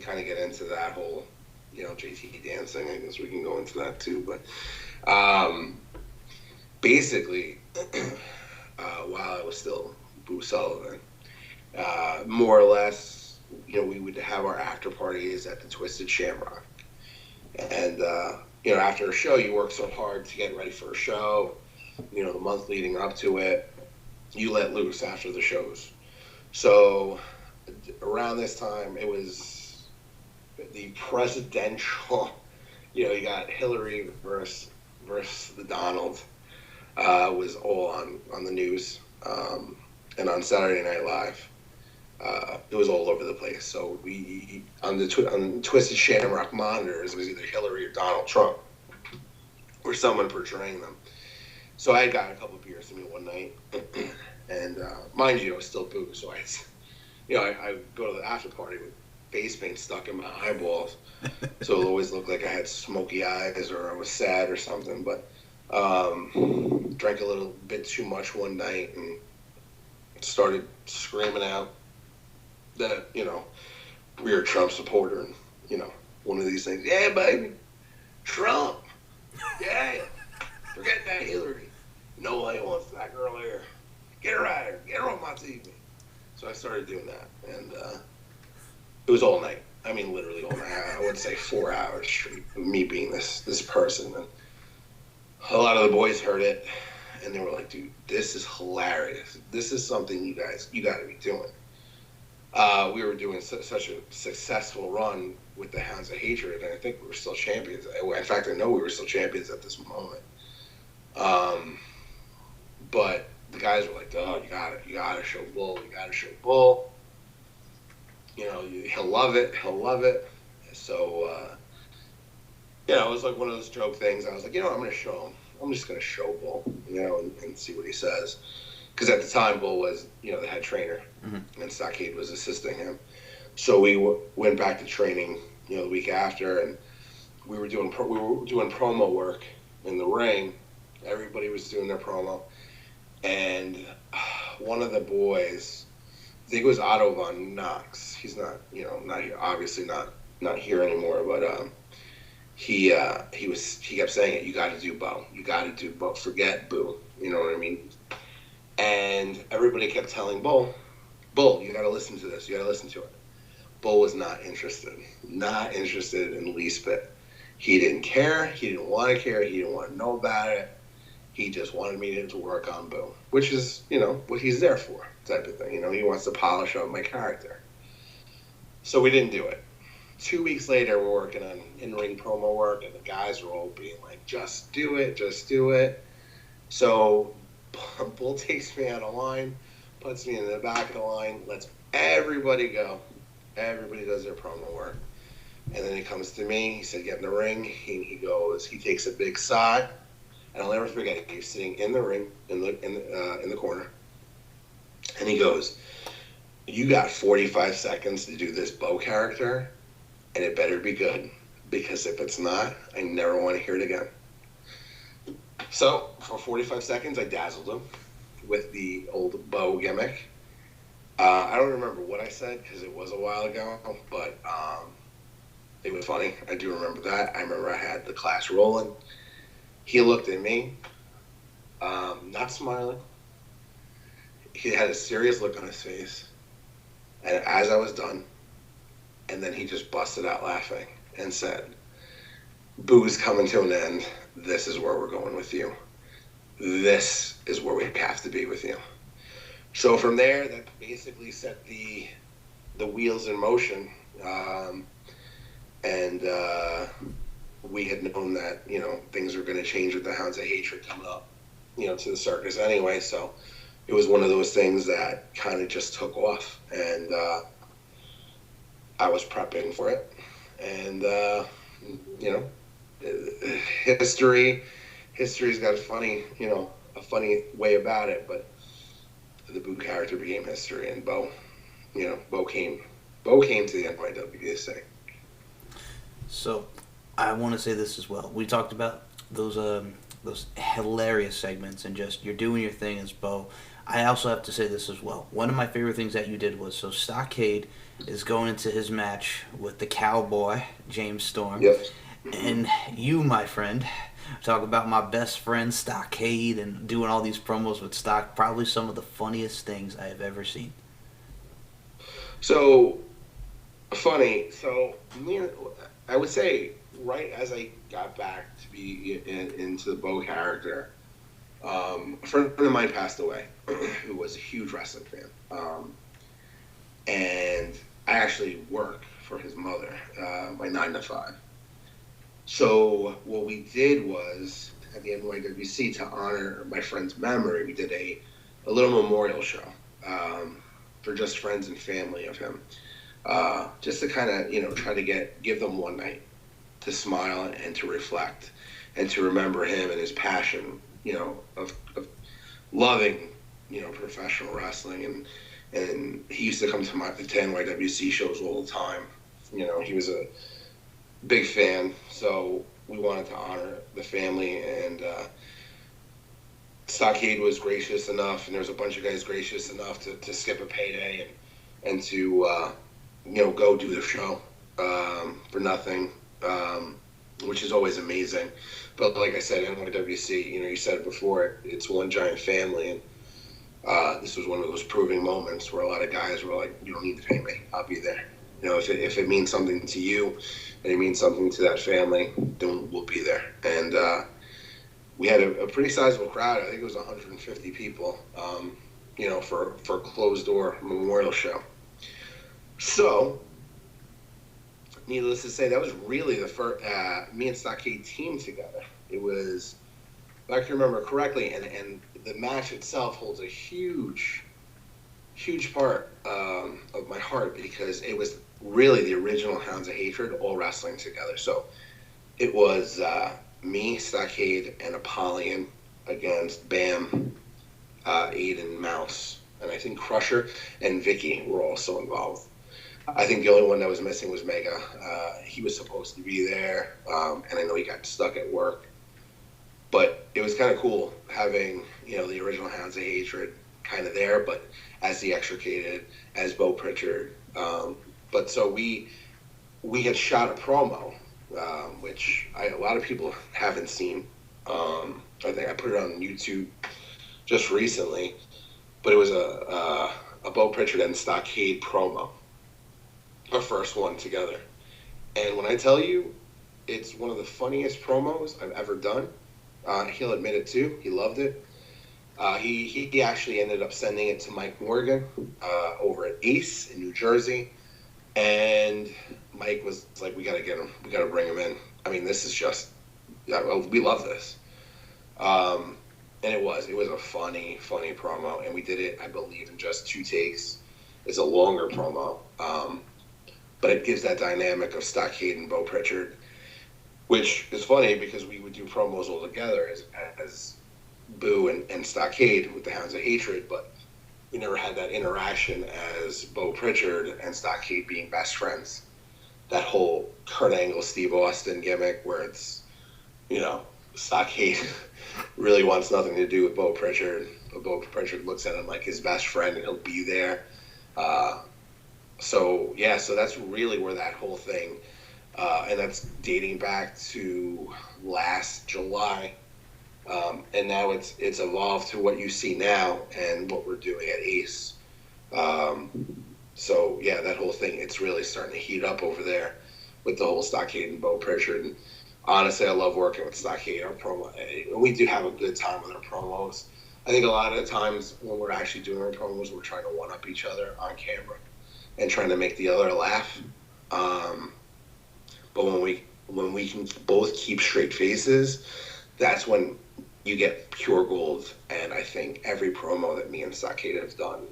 kind of get into that whole JT dancing. I guess we can go into that too, but basically, while I was still Boo Sullivan, more or less, we would have our after parties at the Twisted Shamrock. And, after a show, you work so hard to get ready for a show, the month leading up to it, you let loose after the shows. So around this time, it was the presidential, you got Hillary versus the Donald, was all on the news. And on Saturday Night Live, it was all over the place. So we on the Twisted Shamrock monitors, it was either Hillary or Donald Trump, or someone portraying them. So I had gotten a couple of beers to me one night, and mind you, I was still booze. So I go to the after party with face paint stuck in my eyeballs, so it always looked like I had smoky eyes or I was sad or something. But drank a little bit too much one night and started screaming out that we were a Trump supporter, and one of these things. Yeah, baby, Trump. Yeah, forget that Hillary. Nobody wants that girl here. Get her out of here. Get her on my TV. So I started doing that, and it was all night. I mean, literally all night. I would say 4 hours straight of me being this person. And a lot of the boys heard it, and they were like, "Dude, this is hilarious. This is something you got to be doing." We were doing such a successful run with the Hounds of Hatred, and I think we were still champions. In fact, I know we were still champions at this moment. But the guys were like, "Oh, you gotta show Bull. You gotta show Bull. He'll love it. He'll love it." So, it was like one of those joke things. I was like, I'm gonna show him. I'm just gonna show Bull, and see what he says. Because at the time, Bull was, the head trainer, and Stockade was assisting him. So we went back to training, the week after, and we were doing promo work in the ring. Everybody was doing their promo, and one of the boys, I think it was Otto Von Knox. He's not, not here, obviously not here anymore, but he kept saying it. You got to do Bo. You got to do Bo. Forget Boo. You know what I mean? And everybody kept telling Bull, you got to listen to this. You got to listen to it. Bull was not interested in the least bit. He didn't care. He didn't want to care. He didn't want to know about it. He just wanted me to work on Boo, which is, what he's there for, type of thing. He wants to polish up my character. So we didn't do it. 2 weeks later, we're working on in-ring promo work, and the guys are all being like, just do it, just do it. So Bull takes me out of line, puts me in the back of the line, lets everybody go. Everybody does their promo work. And then he comes to me, he said, get in the ring. He takes a big sigh, and I'll never forget it. He's sitting in the ring, in the corner, and he goes, you got 45 seconds to do this Bo character, and it better be good. because if it's not, I never want to hear it again. So for 45 seconds, I dazzled him with the old bow gimmick. I don't remember what I said because it was a while ago, but it was funny. I do remember that. I remember I had the class rolling. He looked at me, not smiling. He had a serious look on his face. And as I was done, and then he just busted out laughing and said, "Boo's coming to an end. This is where we're going with you. This is where we have to be with you." So from there, that basically set the wheels in motion. And we had known that, things were going to change with the Hounds of Hatred coming up, to the circus anyway. So it was one of those things that kind of just took off. And I was prepping for it. And, history's got a funny way about it, but the Boo character became history, and Bo came to the NYWC. So, I want to say this as well. We talked about those hilarious segments, and just you're doing your thing as Bo. I also have to say this as well. One of my favorite things that you did was, so Stockade is going into his match with the Cowboy, James Storm. Yep. And you, my friend, talk about my best friend Stockade and doing all these promos with Stock. Probably some of the funniest things I have ever seen. So, funny. So, I would say right as I got back to be into the Bo character, a friend of mine passed away who was a huge wrestling fan. And I actually work for his mother, my 9 to 5. So what we did was, at the NYWC, to honor my friend's memory, we did a little memorial show for just friends and family of him, just to kind of, try to give them one night to smile and to reflect and to remember him and his passion, of loving, professional wrestling. And he used to come to NYWC shows all the time. He was a big fan, so we wanted to honor the family, and Stockade was gracious enough, and there was a bunch of guys gracious enough to skip a payday and to go do the show for nothing, which is always amazing. But like I said, NYWC, you said it before, it's one giant family, and this was one of those proving moments where a lot of guys were like, "You don't need to pay me, I'll be there. If it means something to you and it means something to that family, then we'll be there." And we had a pretty sizable crowd. I think it was 150 people, for a closed door memorial show. So, needless to say, that was really the first, me and Stockade teamed together. It was, if I can remember correctly, and the match itself holds a huge part of my heart, because it was really the original Hounds of Hatred all wrestling together. So it was me, Stockade, and Apollyon against Bam, Aiden, Mouse, and I think Crusher and Vicky were also involved. I think the only one that was missing was Mega. He was supposed to be there, and I know he got stuck at work. But it was kind of cool having, the original Hounds of Hatred kind of there, but as the extricated, as Bo Prichard. But so we had shot a promo, which a lot of people haven't seen. I think I put it on YouTube just recently, but it was a Bo Prichard and Stockade promo, our first one together. And when I tell you, it's one of the funniest promos I've ever done. He'll admit it too. He loved it. He actually ended up sending it to Mike Morgan over at Ace in New Jersey. And Mike was like, "We got to get him. We got to bring him in. I mean, this is just, we love this." And it was a funny promo. And we did it, I believe, in just 2 takes. It's a longer promo. But it gives that dynamic of Stockade and Bo Prichard, which is funny because we would do promos all together as Boo and Stockade with the Hounds of Hatred, but we never had that interaction as Bo Prichard and Stockade being best friends. that whole Kurt Angle, Steve Austin gimmick where it's, Stockade really wants nothing to do with Bo Prichard. But Bo Prichard looks at him like his best friend and he'll be there. So that's really where that whole thing, and that's dating back to last July. And now it's evolved to what you see now and what we're doing at Ace. That whole thing, it's really starting to heat up over there with the whole Stockade and Bo Prichard. And honestly, I love working with Stockade. Our promo, we do have a good time with our promos. I think a lot of the times when we're actually doing our promos, we're trying to one-up each other on camera and trying to make the other laugh. But when we can both keep straight faces, that's when you get pure gold. And I think every promo that me and Stockade have done,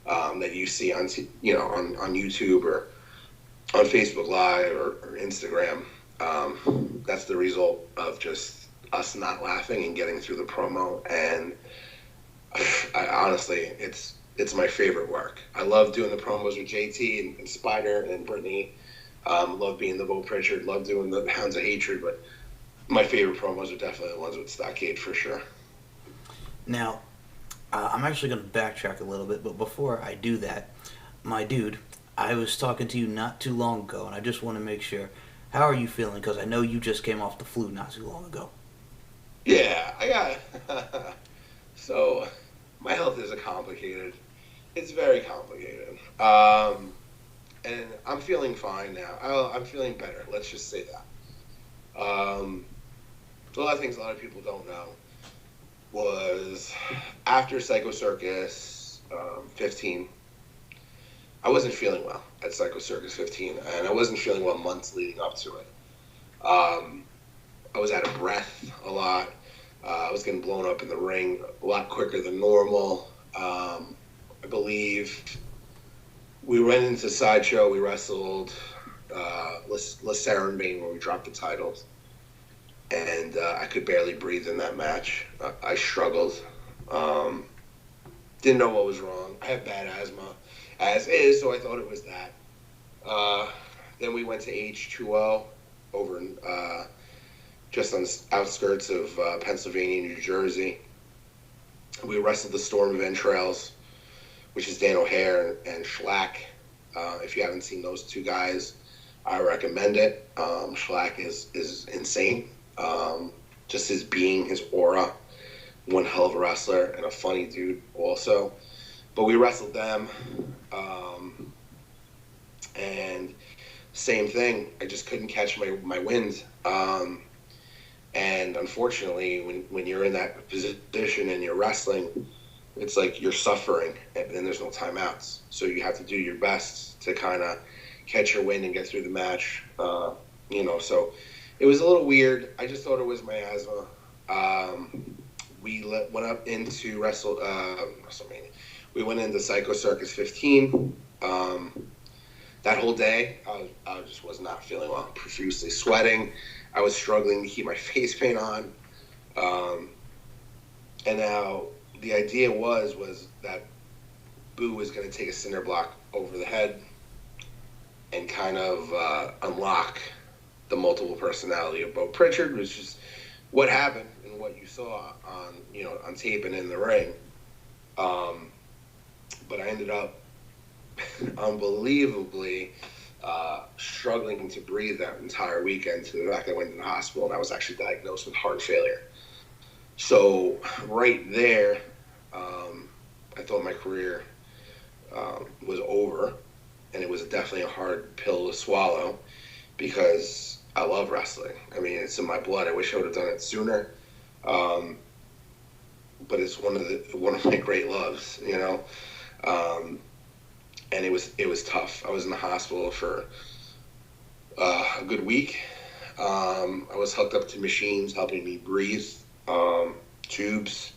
that you see on YouTube or on Facebook Live or Instagram, that's the result of just us not laughing and getting through the promo. And honestly, it's my favorite work. I love doing the promos with JT and Spider and Brittany. Love being the Bo Prichard. Love doing the Hounds of Hatred. But my favorite promos are definitely the ones with Stockade for sure. Now, I'm actually going to backtrack a little bit, but before I do that, my dude, I was talking to you not too long ago, and I just want to make sure, how are you feeling? Because I know you just came off the flu not too long ago. Yeah, I got so my health is complicated. It's very complicated. And I'm feeling fine now. I'm feeling better. Let's just say that. So a lot of things a lot of people don't know was after Psycho Circus 15, I wasn't feeling well at Psycho Circus 15, and I wasn't feeling well months leading up to it. I was out of breath a lot. I was getting blown up in the ring a lot quicker than normal. I believe we went into Sideshow. We wrestled Lassera and Bane where we dropped the titles. And I could barely breathe in that match. I struggled. Didn't know what was wrong. I have bad asthma, as is, so I thought it was that. Then we went to H2O over in, just on the outskirts of Pennsylvania, New Jersey. We wrestled the Storm of Entrails, which is Dan O'Hare and Schlack. If you haven't seen those two guys, I recommend it. Schlack is insane. Just his being, his aura, one hell of a wrestler and a funny dude also. But we wrestled them, and same thing. I just couldn't catch my wind. And unfortunately, when you're in that position and you're wrestling, it's like you're suffering and there's no timeouts. So you have to do your best to kind of catch your wind and get through the match. So it was a little weird. I just thought it was my asthma. We went up into WrestleMania. We went into Psycho Circus 15. That whole day, I just was not feeling well. Profusely sweating. I was struggling to keep my face paint on. And now the idea was that Boo was going to take a cinder block over the head and kind of unlock the multiple personality of Bo Prichard, which is what happened and what you saw on tape and in the ring. But I ended up unbelievably struggling to breathe that entire weekend to the fact I went to the hospital and I was actually diagnosed with heart failure. So right there, I thought my career was over, and it was definitely a hard pill to swallow because I love wrestling. I mean, it's in my blood. I wish I would have done it sooner, but it's one of my great loves, and it was tough. I was in the hospital for a good week. I was hooked up to machines helping me breathe, tubes.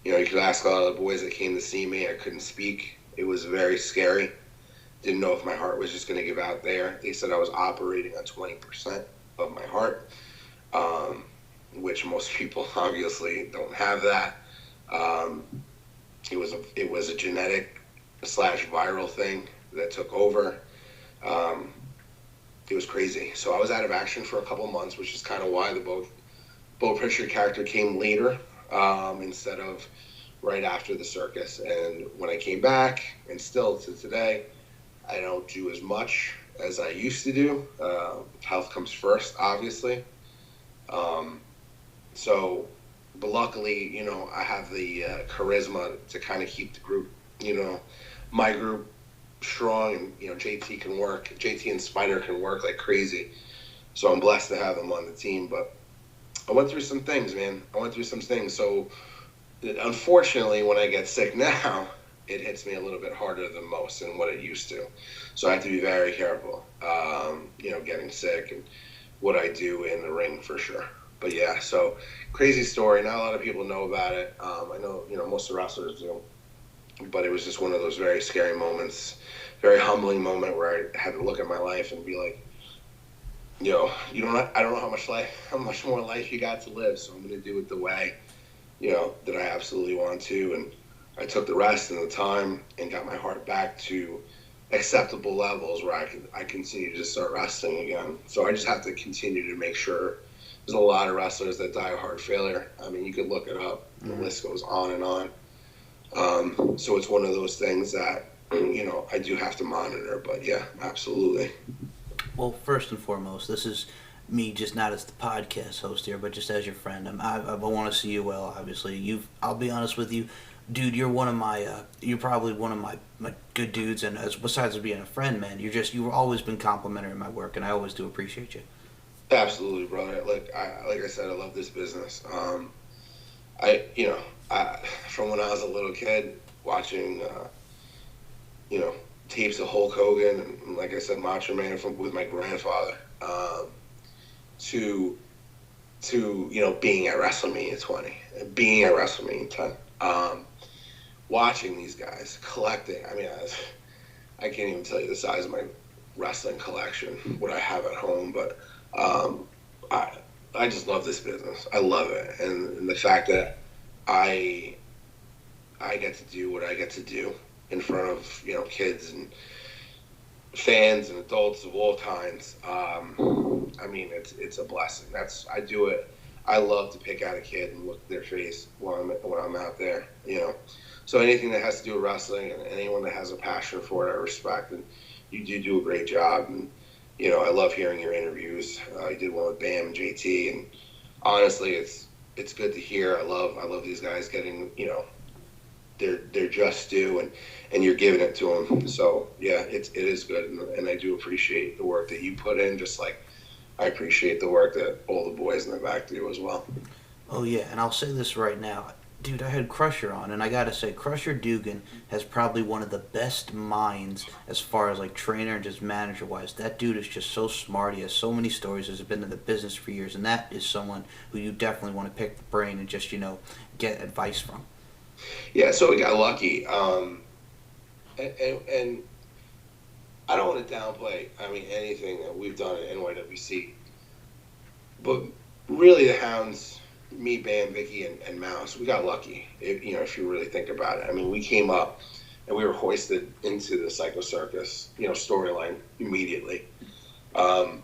You could ask a lot of the boys that came to see me. I couldn't speak. It was very scary. Didn't know if my heart was just going to give out there. They said I was operating on 20% of my heart, which most people obviously don't have that. It was a genetic / viral thing that took over. it was crazy. So I was out of action for a couple months, which is kind of why the Bo Prichard character came later, instead of right after the circus. And when I came back, and still to today, I don't do as much as I used to do. Health comes first, obviously. So, but luckily, I have the charisma to kind of keep the group, my group strong, and JT and Spiner can work like crazy. So I'm blessed to have them on the team. But I went through some things, man. So unfortunately, when I get sick now, it hits me a little bit harder than most and what it used to. So I have to be very careful, getting sick and what I do in the ring for sure. But yeah, so crazy story. Not a lot of people know about it. I know, most of the wrestlers do. But it was just one of those very scary moments, very humbling moment where I had to look at my life and be like, I don't know how much more life you got to live. So I'm going to do it the way, that I absolutely want to. And I took the rest and the time and got my heart back to acceptable levels where I continue to start wrestling again. So I just have to continue to make sure. There's a lot of wrestlers that die of heart failure. I mean, you could look it up. The list goes on and on. So it's one of those things that, I do have to monitor. But yeah, absolutely. Well, first and foremost, this is me just not as the podcast host here, but just as your friend. I want to see you well, obviously. I'll be honest with you, dude, you're you're probably one of my good dudes, and besides being a friend, man, you've always been complimentary in my work, and I always do appreciate you. Absolutely, brother. Like I said, I love this business. From when I was a little kid, watching, tapes of Hulk Hogan and, like I said, Macho Man with my grandfather, to being at WrestleMania 20, being at WrestleMania 10, watching these guys, collecting. I mean, I can't even tell you the size of my wrestling collection, what I have at home, but I just love this business. I love it, and the fact that I get to do what I get to do in front of kids and fans and adults of all kinds. I mean, it's a blessing. I do it. I love to pick out a kid and look at their face when I'm out there. So anything that has to do with wrestling and anyone that has a passion for it, I respect. And you do a great job. And I love hearing your interviews. You did one with Bam and JT, and honestly, it's good to hear. I love these guys getting their just due, and you're giving it to them. So yeah, it is good, and I do appreciate the work that you put in, just like I appreciate the work that all the boys in the back do as well. Oh yeah, and I'll say this right now. Dude, I had Crusher on, and I gotta say, Crusher Dugan has probably one of the best minds as far as like trainer and just manager wise. That dude is just so smart. He has so many stories. Has been in the business for years, and that is someone who you definitely want to pick the brain and just get advice from. Yeah, so we got lucky, and I don't want to downplay. I mean, anything that we've done at NYWC, but really the Hounds. Me, Bam, Vicky, and Mouse, we got lucky, if you really think about it. I mean, we came up and we were hoisted into the Psycho Circus, storyline immediately. But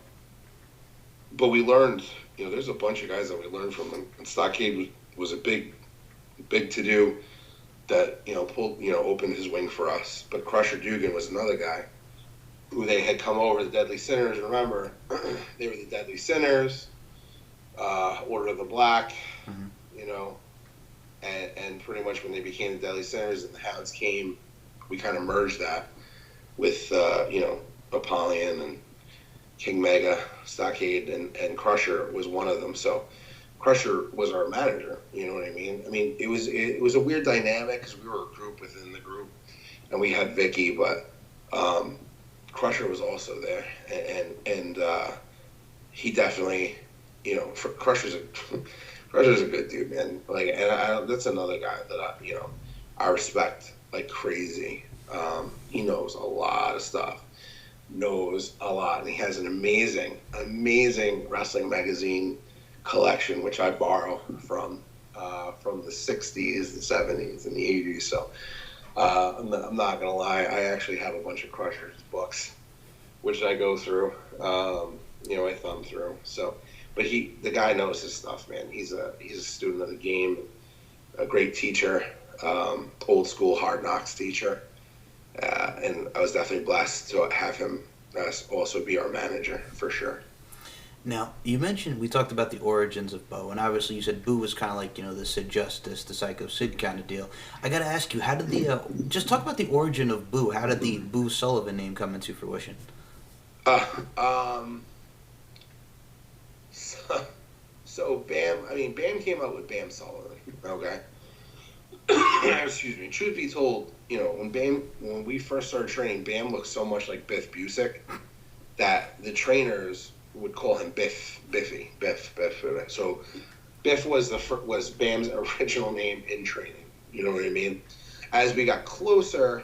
we learned, there's a bunch of guys that we learned from them. And Stockade was a big to-do that, opened his wing for us. But Crusher Dugan was another guy who they had come over, the Deadly Sinners. Remember, they were the Deadly Sinners. Order of the Black, and pretty much when they became the Deadly Sinners and the Hounds came, we kind of merged that with, Apollyon and King Mega, Stockade, and Crusher was one of them. So Crusher was our manager, you know what I mean? I mean, it was a weird dynamic because we were a group within the group, and we had Vicky, but Crusher was also there, and he definitely... Crusher's a good dude, man. Like, and that's another guy that I respect like crazy. He knows a lot of stuff, and he has an amazing wrestling magazine collection, which I borrow from the '60s, the '70s, and the '80s. So I'm not gonna lie, I actually have a bunch of Crusher's books which I go through. I thumb through. So, but the guy knows his stuff, man. He's a student of the game, a great teacher, old school hard knocks teacher, and I was definitely blessed to have him also be our manager for sure. Now, you mentioned, we talked about the origins of Bo, and obviously you said Boo was kind of like, the Sid Justice, the Psycho Sid kind of deal. I gotta ask you, how did just talk about the origin of Boo. How did the Boo Sullivan name come into fruition? Uh, um, so, so Bam came out with Bam Sullivan, okay? Excuse me. Truth be told, when we first started training, Bam looked so much like Biff Busick that the trainers would call him Biffy. So Biff was Bam's original name in training. You know what I mean? As we got closer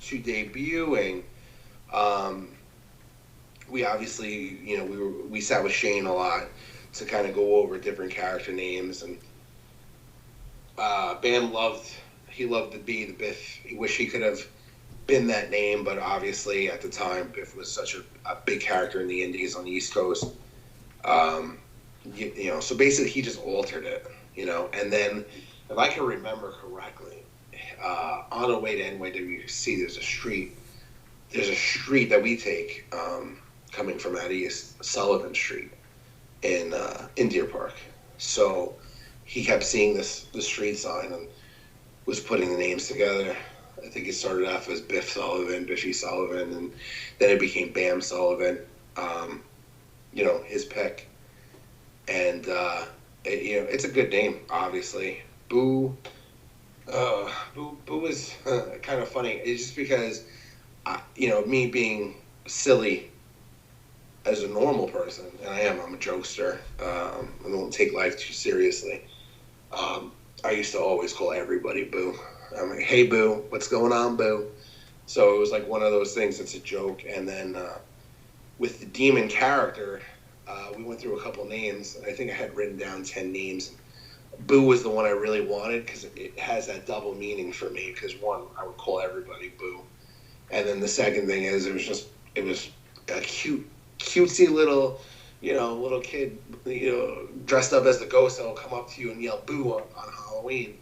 to debuting, we obviously, we sat with Shane a lot to kind of go over different character names, and Bam loved to be the Biff. He wished he could have been that name, but obviously at the time Biff was such a big character in the Indies on the East Coast. So basically he just altered it, and then if I can remember correctly, on the way to NYWC, there's a street that we take coming from out east, Sullivan Street in Deer Park. So he kept seeing the street sign and was putting the names together. I think it started off as Biffy Sullivan, and then it became Bam Sullivan, his pick. And, it's a good name, obviously. Boo is kind of funny. It's just because, me being silly as a normal person, and I'm a jokester, I don't take life too seriously. I used to always call everybody Boo. I'm like, hey, Boo, what's going on, Boo? So it was like one of those things that's a joke. And then with the demon character, we went through a couple names. I think I had written down 10 names. Boo was the one I really wanted because it has that double meaning for me. Because one, I would call everybody Boo. And then the second thing is it was a cutesy little kid, dressed up as the ghost that will come up to you and yell Boo on Halloween.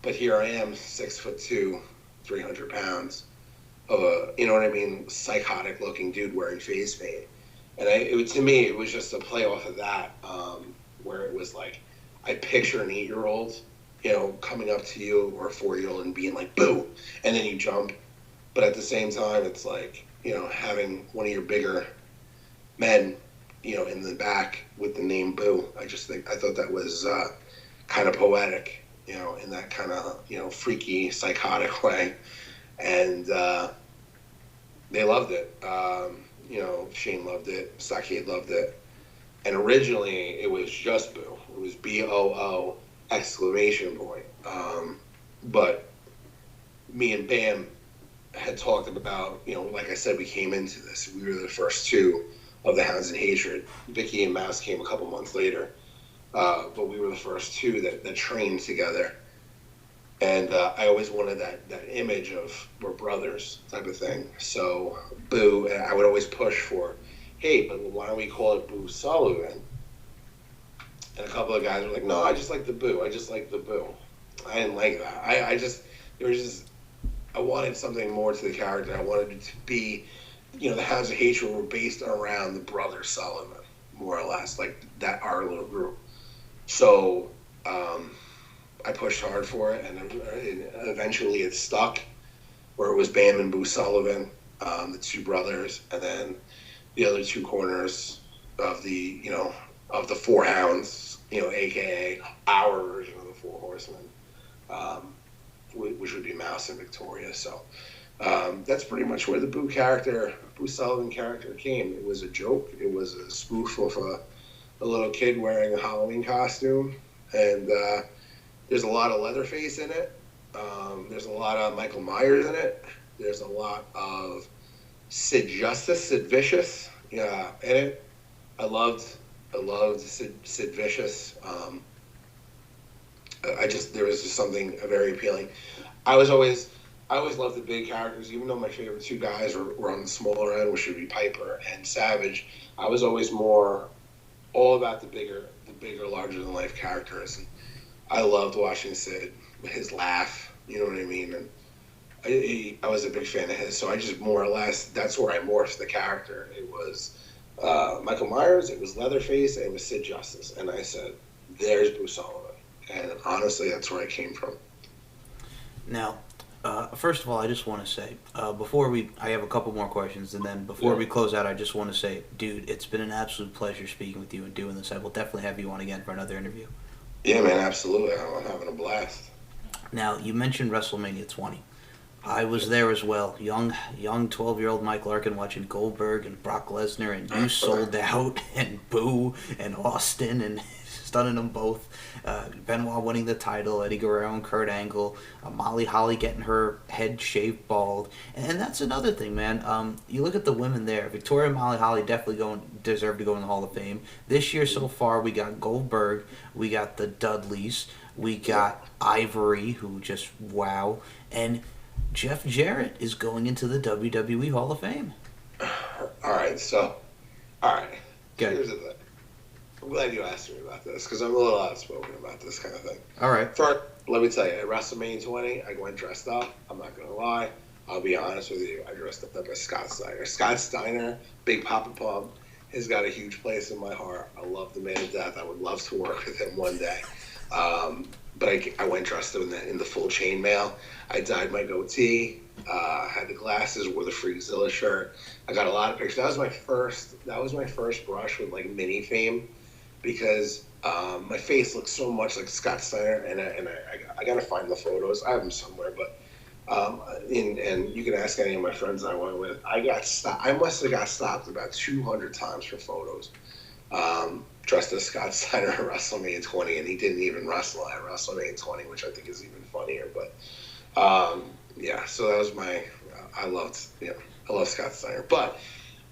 But here I am, 6'2", 300 pounds, of a, psychotic looking dude wearing face paint. And to me, it was just a play off of that, where it was like, I picture an 8-year-old, coming up to you, or a 4-year-old, and being like, Boo, and then you jump. But at the same time, it's like, having one of your bigger men, in the back with the name Boo. I thought that was kind of poetic, in that kind of, freaky, psychotic way. And they loved it. Shane loved it. Sackade loved it. And originally, it was just Boo. It was BOO ! But me and Bam had talked about, like I said, we came into this. We were the first two of the Hounds and Hatred. Vicky and Mouse came a couple months later. But we were the first two that trained together. And I always wanted that image of we're brothers type of thing. So Boo, and I would always push for, hey, but why don't we call it Boo Sullivan? And a couple of guys were like, no, I just like the Boo. I didn't like that. I wanted something more to the character. I wanted it to be, the Hounds of Hatred were based around the brother Sullivan, more or less, like that, our little group. So I pushed hard for it, and eventually it stuck, where it was Bam and Boo Sullivan, the two brothers, and then the other two corners of the four hounds, aka our version of the Four Horsemen, which would be Mouse and Victoria. So that's pretty much where the Boo Sullivan character came. It was a joke. It was a spoof of a little kid wearing a Halloween costume, and there's a lot of Leatherface in it. There's a lot of Michael Myers in it. There's a lot of Sid Vicious, in it. I loved Sid Vicious. There was just something very appealing. I was always I always loved the big characters, even though my favorite two guys were on the smaller end, which would be Piper and Savage. I was always more all about the bigger, larger than life characters. And I loved watching Sid, his laugh. You know what I mean? And I was a big fan of his, so I just more or less that's where I morphed the character. It was Michael Myers, it was Leatherface, and it was Sid Justice, and I said, "There's Bruce Sullivan," and honestly, that's where I came from. Now, first of all, I just want to say, I have a couple more questions, and then before Yeah. we close out, I just want to say, dude, it's been an absolute pleasure speaking with you and doing this. I will definitely have you on again for another interview. Yeah, man, absolutely. I'm having a blast. Now, you mentioned WrestleMania 20. I was there as well. Young 12-year-old Mike Larkin watching Goldberg and Brock Lesnar, and you sold out, and Boo and Austin, and stunning them both. Benoit winning the title, Eddie Guerrero and Kurt Angle, Molly Holly getting her head shaved bald, and that's another thing, man. You look at the women there. Victoria and Molly Holly definitely deserve to go in the Hall of Fame. This year so far, we got Goldberg, we got the Dudleys, we got Ivory, who just wow, and Jeff Jarrett is going into the WWE Hall of Fame. All right, so, all right. Okay. Here's the thing. I'm glad you asked me about this because I'm a little outspoken about this kind of thing. All right. First, let me tell you, at WrestleMania 20, I went dressed up. I'm not going to lie. I'll be honest with you. I dressed up as Scott Steiner. Scott Steiner, Big Papa Pump, has got a huge place in my heart. I love the man to death. I would love to work with him one day. But I went dressed up in the full chainmail. I dyed my goatee, had the glasses, wore the Freakzilla shirt. I got a lot of pictures. That was my first brush with like mini fame, because my face looks so much like Scott Steiner, and I gotta find the photos. I have them somewhere, but and you can ask any of my friends I went with. I must have got stopped about 200 times for photos. Dressed as Scott Steiner at WrestleMania 20, and he didn't even wrestle at WrestleMania 20, which I think is even funnier. But yeah, so that was I love Scott Steiner. But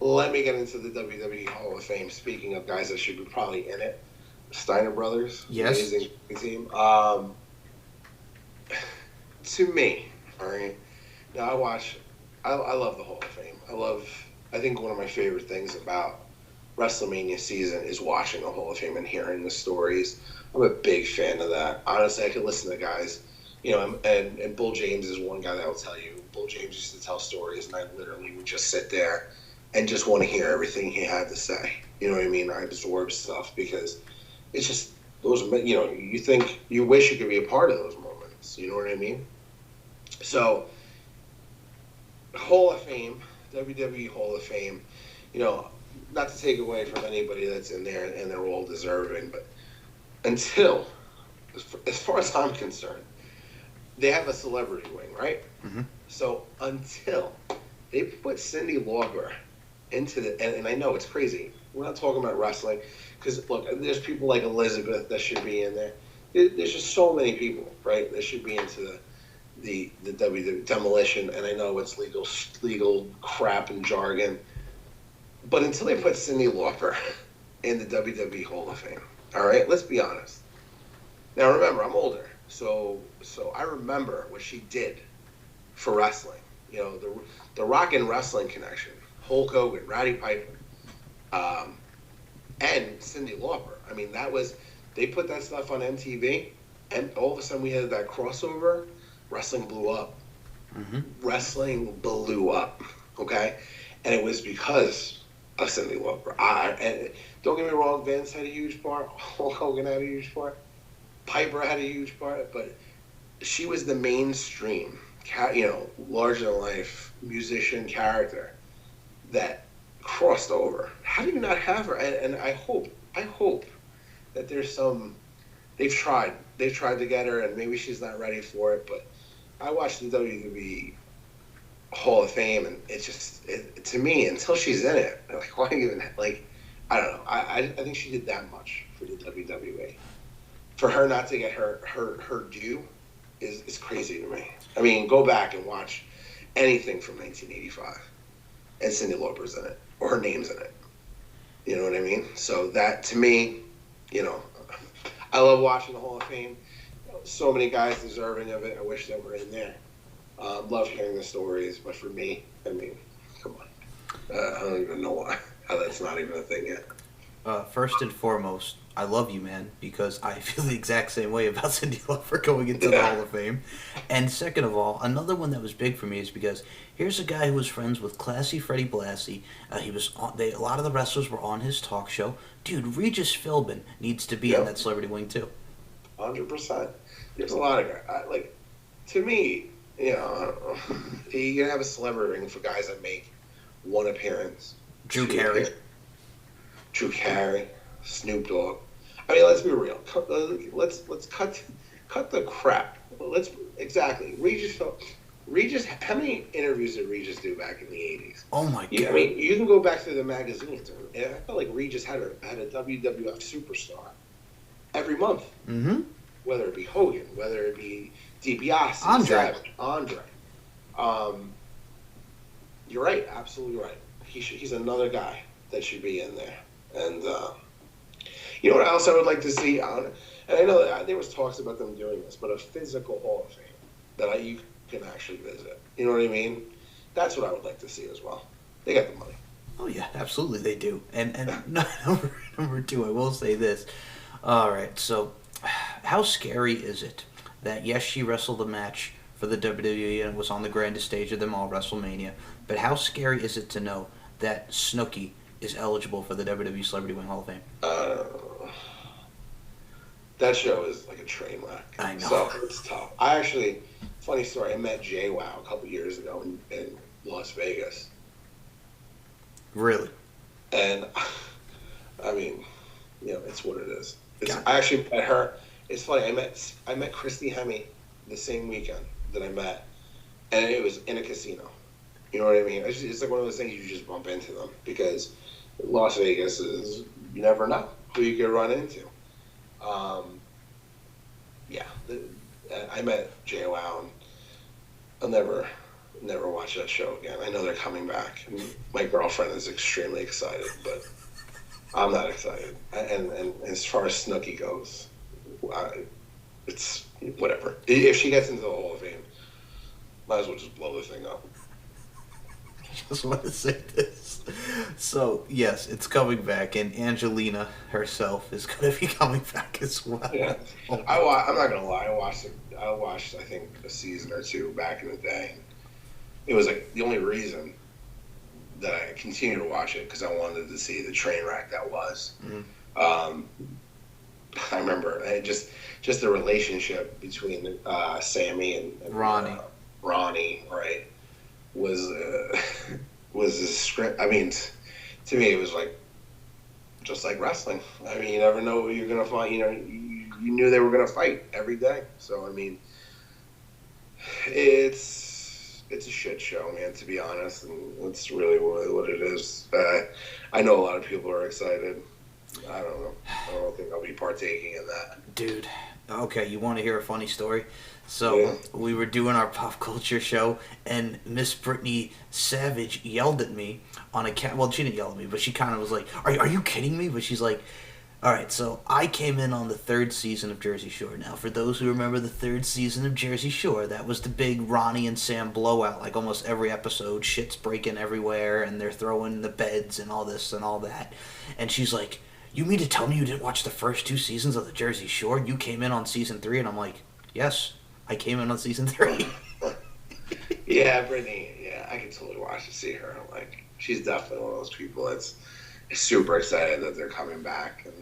let me get into the WWE Hall of Fame. Speaking of guys that should be probably in it, Steiner Brothers, yes, amazing team. To me, all right. Now I love the Hall of Fame. I think one of my favorite things about WrestleMania season is watching the Hall of Fame and hearing the stories. I'm a big fan of that. Honestly, I could listen to guys, and Bull James is one guy that will tell you. Bull James used to tell stories, and I literally would just sit there and just want to hear everything he had to say. You know what I mean? I absorb stuff because it's just those. You wish you could be a part of those moments. You know what I mean? So, Hall of Fame, WWE Hall of Fame. Not to take away from anybody that's in there, and they're all deserving, but until, as far as I'm concerned, they have a celebrity wing, right? Mm-hmm. So until they put Cyndi Lauper into and I know it's crazy. We're not talking about wrestling, because look, there's people like Elizabeth that should be in there. There's just so many people, right, that should be into the WWE demolition, and I know it's legal crap and jargon. But until they put Cyndi Lauper in the WWE Hall of Fame, all right, let's be honest. Now remember, I'm older, so I remember what she did for wrestling. The Rock and Wrestling connection, Hulk Hogan, Roddy Piper, and Cyndi Lauper. I mean, they put that stuff on MTV, and all of a sudden we had that crossover. Wrestling blew up. Mm-hmm. Wrestling blew up. Okay, and it was because of Cyndi Lauper. And don't get me wrong, Vince had a huge part. Hulk Hogan had a huge part. Piper had a huge part, but she was the mainstream, larger than life musician character that crossed over. How do you not have her? And I hope that there's they've tried to get her, and maybe she's not ready for it. But I watched the WWE Hall of Fame, and it's just to me, until she's in it, like, why even, like, I don't know. I think she did that much for the WWE. For her not to get her due is crazy to me. I mean, go back and watch anything from 1985, and Cyndi Lauper's in it, or her name's in it. You know what I mean? So that, to me, I love watching the Hall of Fame. So many guys deserving of it. I wish they were in there. Love hearing the stories, but for me, I mean, come on. I don't even know how that's not even a thing yet. First and foremost, I love you, man, because I feel the exact same way about Cyndi Lauper going into the Hall of Fame. And second of all, another one that was big for me is because here's a guy who was friends with classy Freddie Blassie. He was on. A lot of the wrestlers were on his talk show. Dude, Regis Philbin needs to be in that Celebrity Wing too. 100%. There's a lot of guys. Like, to me, you can have a celebrity ring for guys that make one appearance. Drew Carey. Snoop Dogg. I mean, let's be real. Let's cut the crap. Exactly. Regis. How many interviews did Regis do back in the 80s? Oh my god. I mean, you can go back to the magazines, and I felt like Regis had a WWF superstar every month. Mm-hmm. Whether it be Hogan, whether it be DiBiase, Andre. You're right, absolutely right. He's another guy that should be in there. And you know what else I would like to see on? And I know that there was talks about them doing this, but a physical Hall of Fame that you can actually visit. You know what I mean? That's what I would like to see as well. They got the money. Oh yeah, absolutely they do. And number two, I will say this. All right, so how scary is it that yes, she wrestled a match for the WWE and was on the grandest stage of them all, WrestleMania, but how scary is it to know that Snooki is eligible for the WWE Celebrity Wing Hall of Fame? That show is like a train wreck. I know. So it's tough. Funny story, I met JWoww a couple years ago in Las Vegas. Really? And, I mean, it's what it is. I actually met her. It's funny, I met Christy Hemme the same weekend that I met, and it was in a casino. You know what I mean? It's like one of those things you just bump into them, because Las Vegas is, you never know who you could run into. I met JWoww, and I'll never watch that show again. I know they're coming back. And my girlfriend is extremely excited, but I'm not excited. And as far as Snooki goes, it's whatever. If she gets into the Hall of Fame, might as well just blow the thing up. I just want to say this. So, yes, it's coming back, and Angelina herself is going to be coming back as well. Yeah. I'm not going to lie. I watched, I think, a season or two back in the day. It was like the only reason that I continued to watch it, because I wanted to see the train wreck that was. Mm-hmm. I remember just the relationship between Sammy and Ronnie, right? Was a script. I mean, to me, it was like just like wrestling. I mean, you never know what you're gonna find. You knew they were gonna fight every day. So I mean, it's a shit show, man. To be honest, and that's really what it is. I know a lot of people are excited. I don't know. I don't think I'll be partaking in that. Dude, okay, you want to hear a funny story? So we were doing our pop culture show, and Miss Brittany Savage yelled at me on a well, she didn't yell at me, but she kind of was like, "Are you kidding me?" But she's like, "All right." So I came in on the third season of Jersey Shore. Now, for those who remember the third season of Jersey Shore, that was the big Ronnie and Sam blowout. Like almost every episode, shit's breaking everywhere, and they're throwing the beds and all this and all that. And she's like, "You mean to tell me you didn't watch the first two seasons of the Jersey Shore? You came in on season 3?" And I'm like, "Yes, I came in on season 3." Yeah, Brittany. Yeah, I can totally watch and see her. Like, she's definitely one of those people that's super excited that they're coming back, and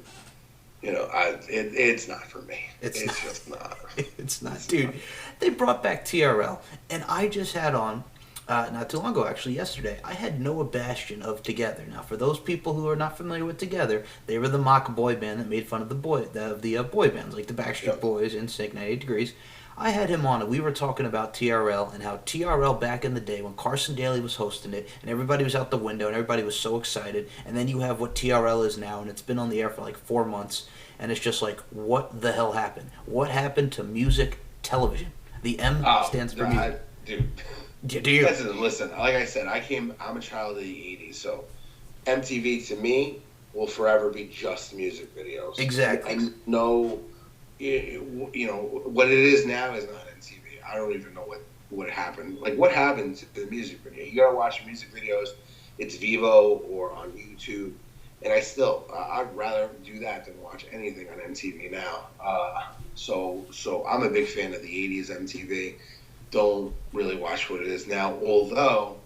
it's not for me. It's just not. It's not, dude. They brought back TRL, and I just had on. Not too long ago, actually, yesterday, I had Noah Bastion of Together. Now, for those people who are not familiar with Together, they were the mock boy band that made fun of the boy bands, like the Backstreet Boys and Sync 98 Degrees. I had him on, and we were talking about TRL and how TRL back in the day when Carson Daly was hosting it, and everybody was out the window, and everybody was so excited, and then you have what TRL is now, and it's been on the air for like 4 months, and it's just like, what the hell happened? What happened to music television? The M stands for music. Dude. Do you? Listen, like I said, I'm a child of the 80s, so MTV to me will forever be just music videos. Exactly. I know, what it is now is not MTV. I don't even know what happened. Like, what happened to the music video? You gotta watch music videos. It's Vivo or on YouTube, and I'd rather do that than watch anything on MTV now. So I'm a big fan of the '80s MTV. Don't really watch what it is now, although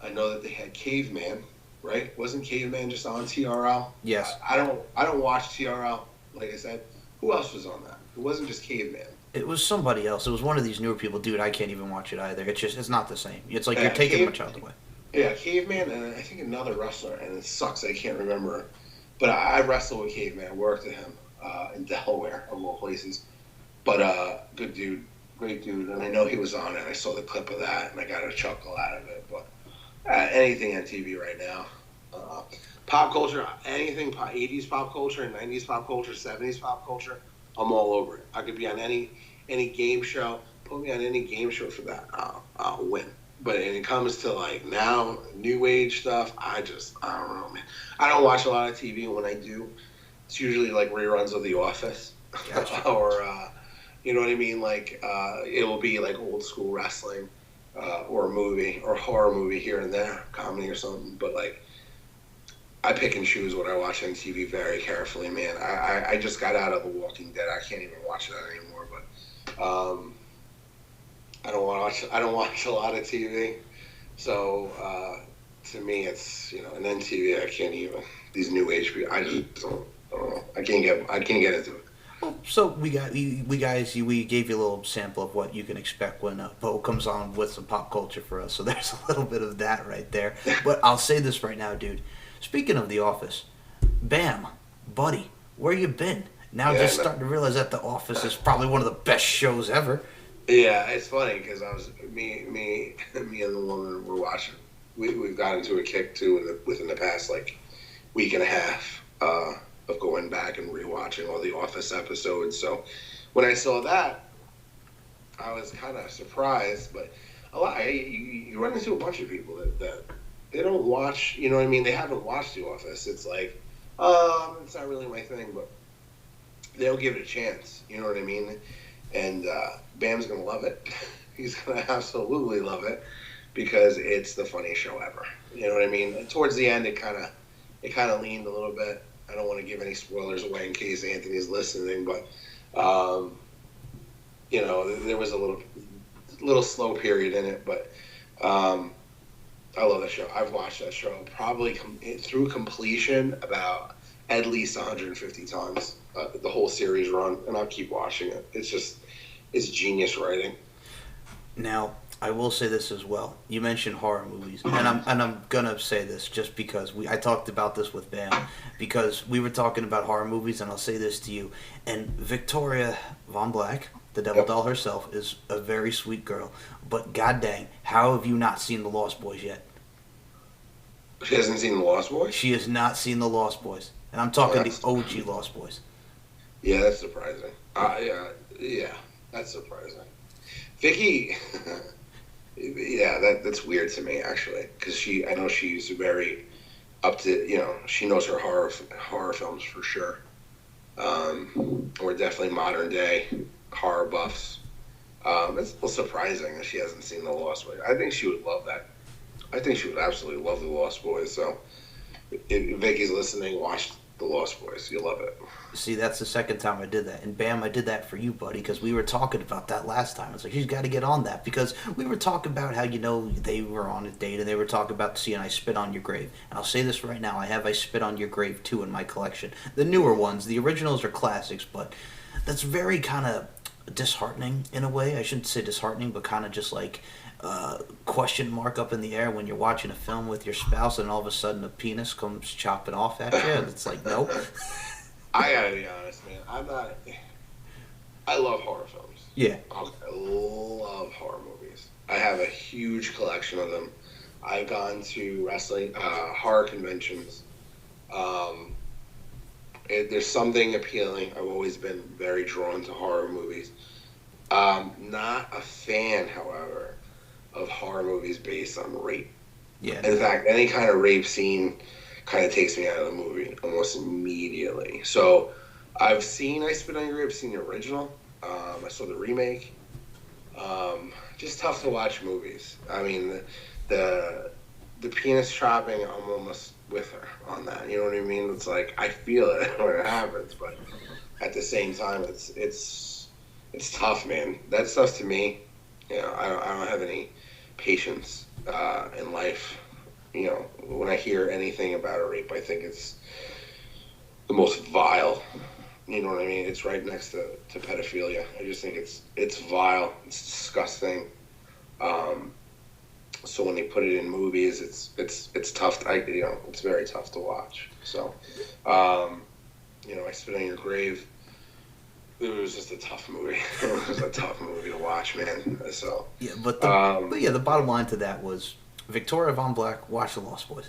I know that they had Caveman, right? Wasn't Caveman just on TRL? Yes. I don't watch TRL. Like I said, who else was on that? It wasn't just Caveman. It was somebody else. It was one of these newer people. Dude, I can't even watch it either. It's not the same. It's like you're taking my child away. Yeah, Caveman and I think another wrestler, and it sucks I can't remember. But I wrestled with Caveman. I worked with him in Delaware, of all places. But good dude, great dude. And I know he was on it. I saw the clip of that, and I got a chuckle out of it. But anything on TV right now. Pop culture, anything 80s pop culture, 90s pop culture, 70s pop culture, I'm all over it. I could be on any game show. Put me on any game show for that. I'll win. But when it comes to like now, new age stuff, I don't know, man. I don't watch a lot of TV. When I do, it's usually like reruns of The Office. Gotcha. Or, you know what I mean? Like, it will be like old school wrestling or a movie or horror movie here and there, comedy or something. But like, I pick and choose what I watch on TV very carefully, man. I just got out of The Walking Dead. I can't even watch that anymore. But I don't watch a lot of TV. So to me, it's and then TV. I can't even these new age people. I just don't know. I can't get into it. Well, so we gave you a little sample of what you can expect when Bo comes on with some pop culture for us. So there's a little bit of that right there. But I'll say this right now, dude. Speaking of The Office, Bam, buddy, where you been? Now starting to realize that The Office is probably one of the best shows ever. Yeah, it's funny because me and the woman were watching. We've got into a kick too within the past like week and a half of going back and rewatching all the Office episodes. So when I saw that, I was kind of surprised. But you run into a bunch of people that they don't watch. You know what I mean? They haven't watched The Office. It's like, it's not really my thing, but they'll give it a chance. You know what I mean? And Bam's gonna love it. He's gonna absolutely love it because it's the funniest show ever. You know what I mean? And towards the end, it kind of leaned a little bit. I don't want to give any spoilers away in case Anthony's listening, but there was a little slow period in it. But I love that show. I've watched that show probably through completion about at least 150 times. The whole series run, and I'll keep watching it. It's genius writing. Now, I will say this as well. You mentioned horror movies, and I'm gonna say this just because I talked about this with Bam, because we were talking about horror movies, and I'll say this to you. And Victoria Von Black, the Devil Doll herself, is a very sweet girl. But god dang, how have you not seen The Lost Boys yet? She hasn't seen The Lost Boys? She has not seen The Lost Boys, and I'm talking the OG Lost Boys. Yeah, that's surprising. Yeah, that's surprising. Vicky, yeah, that's weird to me actually, because I know she's very up to, she knows her horror films for sure. We're definitely modern day horror buffs. It's a little surprising that she hasn't seen The Lost Boys. I think she would love that. I think she would absolutely love The Lost Boys. So if Vicky's listening, watch The Lost Boys. You'll love it. See, that's the second time I did that. And Bam, I did that for you, buddy, because we were talking about that last time. It's like, she's got to get on that, because we were talking about how, they were on a date, and they were talking about seeing I Spit on Your Grave. And I'll say this right now, I have I Spit on Your Grave 2 in my collection. The newer ones, the originals are classics, but that's very kind of disheartening in a way. I shouldn't say disheartening, but kind of just like question mark up in the air when you're watching a film with your spouse and all of a sudden a penis comes chopping off at you, and it's like, nope. I gotta be honest, man. I love horror films. Yeah. I love horror movies. I have a huge collection of them. I've gone to wrestling, horror conventions. There's something appealing. I've always been very drawn to horror movies. Not a fan, however, of horror movies based on rape. Yeah. In fact, any kind of rape scene kind of takes me out of the movie almost immediately. So I've seen I Spit on Your Grave. I've seen the original. I saw the remake. Just tough to watch movies. I mean, the the penis chopping, I'm almost with her on that. You know what I mean? It's like I feel it when it happens, but at the same time, it's tough, man. That stuff to me, I don't have any patience in life. When I hear anything about a rape, I think it's the most vile. You know what I mean? It's right next to pedophilia. I just think it's vile. It's disgusting. Um, so when they put it in movies, it's tough. It's very tough to watch. So, um, I Spit on Your Grave. It was just a tough movie. It was a tough movie to watch, man. So Yeah, but the bottom line to that was Victoria Von Black, watch The Lost Boys.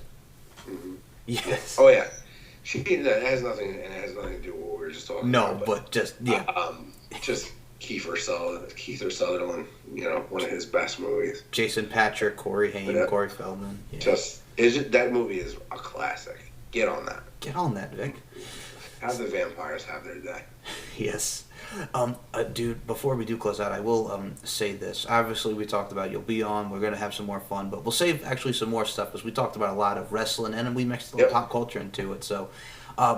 mhm. Yes. Oh yeah, that has nothing, and it has nothing to do with what we were just talking No, about. But but just yeah. just Kiefer Sutherland. One of his best movies. Jason Patrick, Corey Haim, Yeah. Corey Feldman. Yeah. That movie is a classic. Get on that. Get on that, Vic. Have the vampires have their day. Yes. Dude, before we do close out, I will say this. Obviously, we talked about you'll be on. We're going to have some more fun, but we'll save actually some more stuff because we talked about a lot of wrestling and then we mixed a little Yep. pop culture into it. So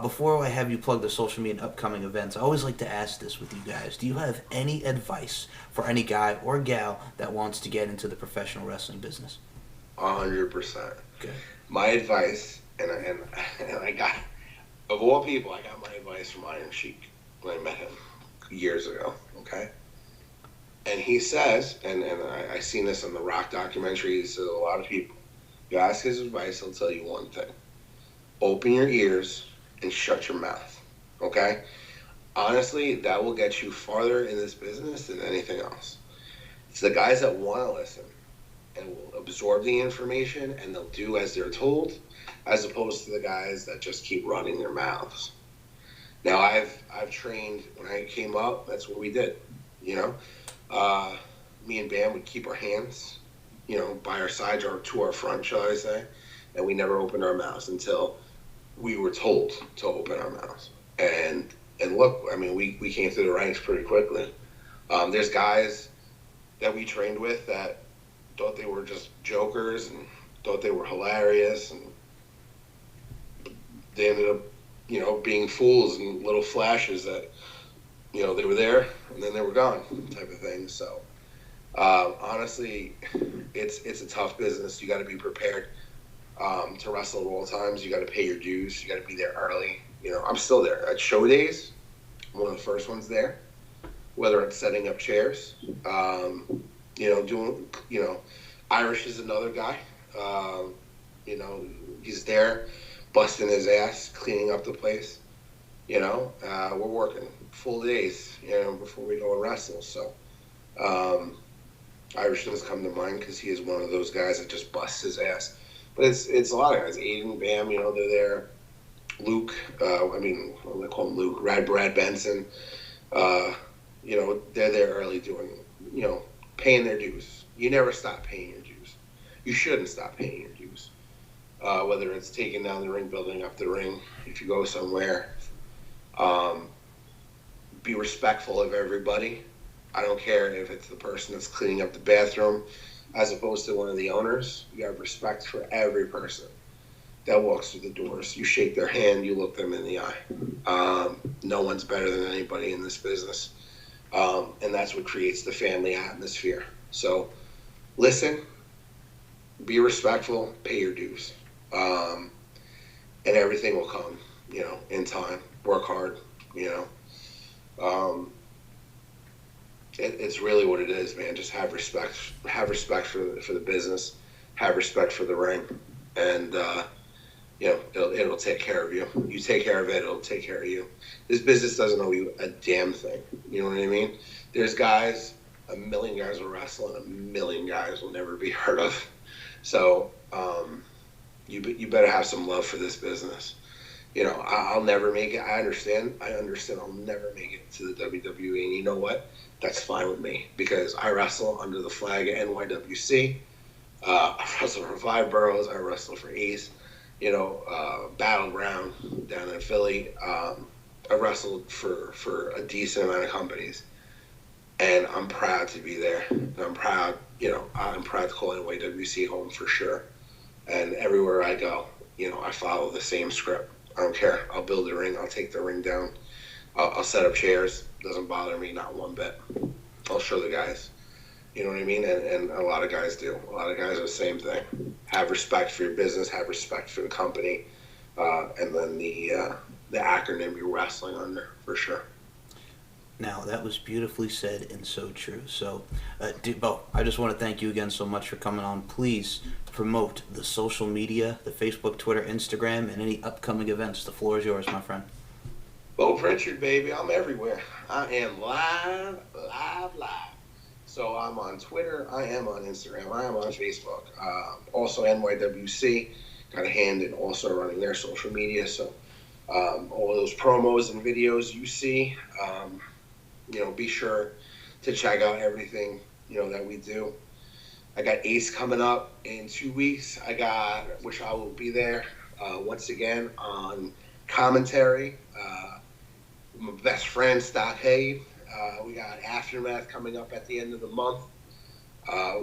before I have you plug the social media and upcoming events, I always like to ask this with you guys. Do you have any advice for any guy or gal that wants to get into the professional wrestling business? 100%. Good. My advice, and I got, of all people, I got my advice from Iron Sheik when I met him years ago. Okay. And he says, and I seen this on the Rock documentary, he says a lot of people, you ask his advice, he'll tell you one thing. Open your ears and shut your mouth. Okay? Honestly, that will get you farther in this business than anything else. It's the guys that want to listen and will absorb the information and they'll do as they're told, as opposed to the guys that just keep running their mouths. Now, I've trained when I came up. That's what we did. Me and Bam would keep our hands, by our sides or to our front, shall I say, and we never opened our mouths until we were told to open our mouths. And look, I mean, we came through the ranks pretty quickly. There's guys that we trained with that thought they were just jokers and thought they were hilarious, and they ended up, being fools and little flashes that, they were there and then they were gone, type of thing. So, honestly, it's a tough business. You got to be prepared to wrestle at all times. You got to pay your dues. You got to be there early. I'm still there at show days. I'm one of the first ones there. Whether it's setting up chairs, doing, Irish is another guy. He's there, busting his ass, cleaning up the place. We're working full days, before we go and wrestle. So, Irish does come to mind because he is one of those guys that just busts his ass. But it's a lot of guys. Aiden, Bam, they're there. Luke, I call him Luke. Brad Benson, they're there early doing, paying their dues. You never stop paying your dues. You shouldn't stop paying your dues. Whether it's taking down the ring, building up the ring, if you go somewhere, be respectful of everybody. I don't care if it's the person that's cleaning up the bathroom as opposed to one of the owners. You have respect for every person that walks through the doors. You shake their hand, you look them in the eye. No one's better than anybody in this business. And that's what creates the family atmosphere. So listen, be respectful, pay your dues. And everything will come, in time. Work hard, It's really what it is, man. Just have respect. Have respect for the business. Have respect for the ring. And, it'll take care of you. You take care of it, it'll take care of you. This business doesn't owe you a damn thing. You know what I mean? There's guys, a million guys will wrestle, and a million guys will never be heard of. So, you better have some love for this business. I'll never make it. I understand. I'll never make it to the WWE. And you know what? That's fine with me because I wrestle under the flag of NYWC. I wrestle for Five Boroughs. I wrestle for Ace. Battleground down in Philly. I wrestled for a decent amount of companies. and I'm proud to be there. And I'm proud, I'm proud to call NYWC home for sure. And everywhere I go, I follow the same script. I don't care. I'll build a ring. I'll take the ring down. I'll set up chairs. Doesn't bother me, not one bit. I'll show the guys. You know what I mean? And a lot of guys do. A lot of guys are the same thing. Have respect for your business. Have respect for the company. And then the acronym you're wrestling under, for sure. Now, that was beautifully said and so true. So, Bo, I just want to thank you again so much for coming on. Please promote the social media, the Facebook, Twitter, Instagram, and any upcoming events. The floor is yours, my friend. Bo Prichard, baby. I'm everywhere. I am live. So I'm on Twitter. I am on Instagram. I am on Facebook. Also NYWC. Got a hand in also running their social media. So all those promos and videos you see, be sure to check out everything, that we do. I got Ace coming up in 2 weeks. Which I will be there once again on commentary. My best friend, Stockade. We got Aftermath coming up at the end of the month.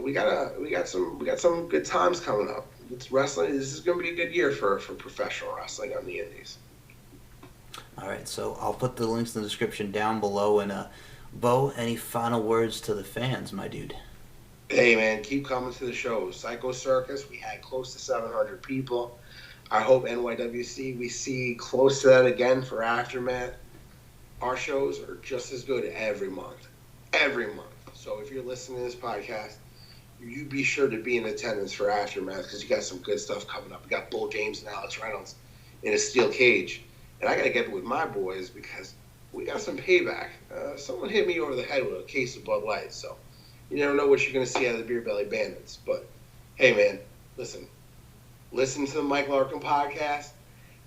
We got some good times coming up. It's wrestling. This is going to be a good year for professional wrestling on the indies. All right, so I'll put the links in the description down below. And Bo, any final words to the fans, my dude? Hey, man, keep coming to the shows. Psycho Circus, we had close to 700 people. I hope NYWC, we see close to that again for Aftermath. Our shows are just as good every month. Every month. So if you're listening to this podcast, you be sure to be in attendance for Aftermath because you got some good stuff coming up. We got Bull James and Alex Reynolds in a steel cage. And I got to get with my boys because we got some payback. Someone hit me over the head with a case of Bud Light. So you never know what you're going to see out of the Beer Belly Bandits. But, hey, man, listen to the Mike Larkin podcast.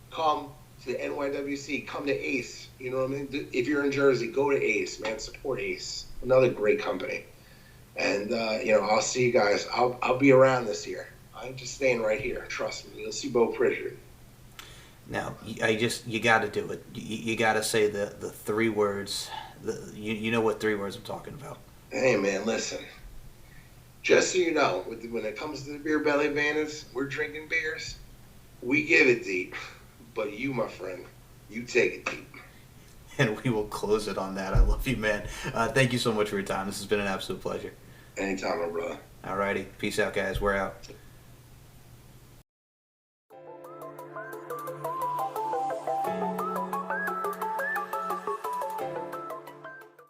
Come to the NYWC. Come to Ace. You know what I mean? If you're in Jersey, go to Ace, man. Support Ace. Another great company. And, I'll see you guys. I'll be around this year. I'm just staying right here. Trust me. You'll see Bo Prichard. Now, you got to do it. You got to say the 3 words. You know what 3 words I'm talking about. Hey, man, listen. Just so you know, when it comes to the Beer Belly Bandits, we're drinking beers. We give it deep. But you, my friend, you take it deep. And we will close it on that. I love you, man. Thank you so much for your time. This has been an absolute pleasure. Anytime, my brother. All righty. Peace out, guys. We're out.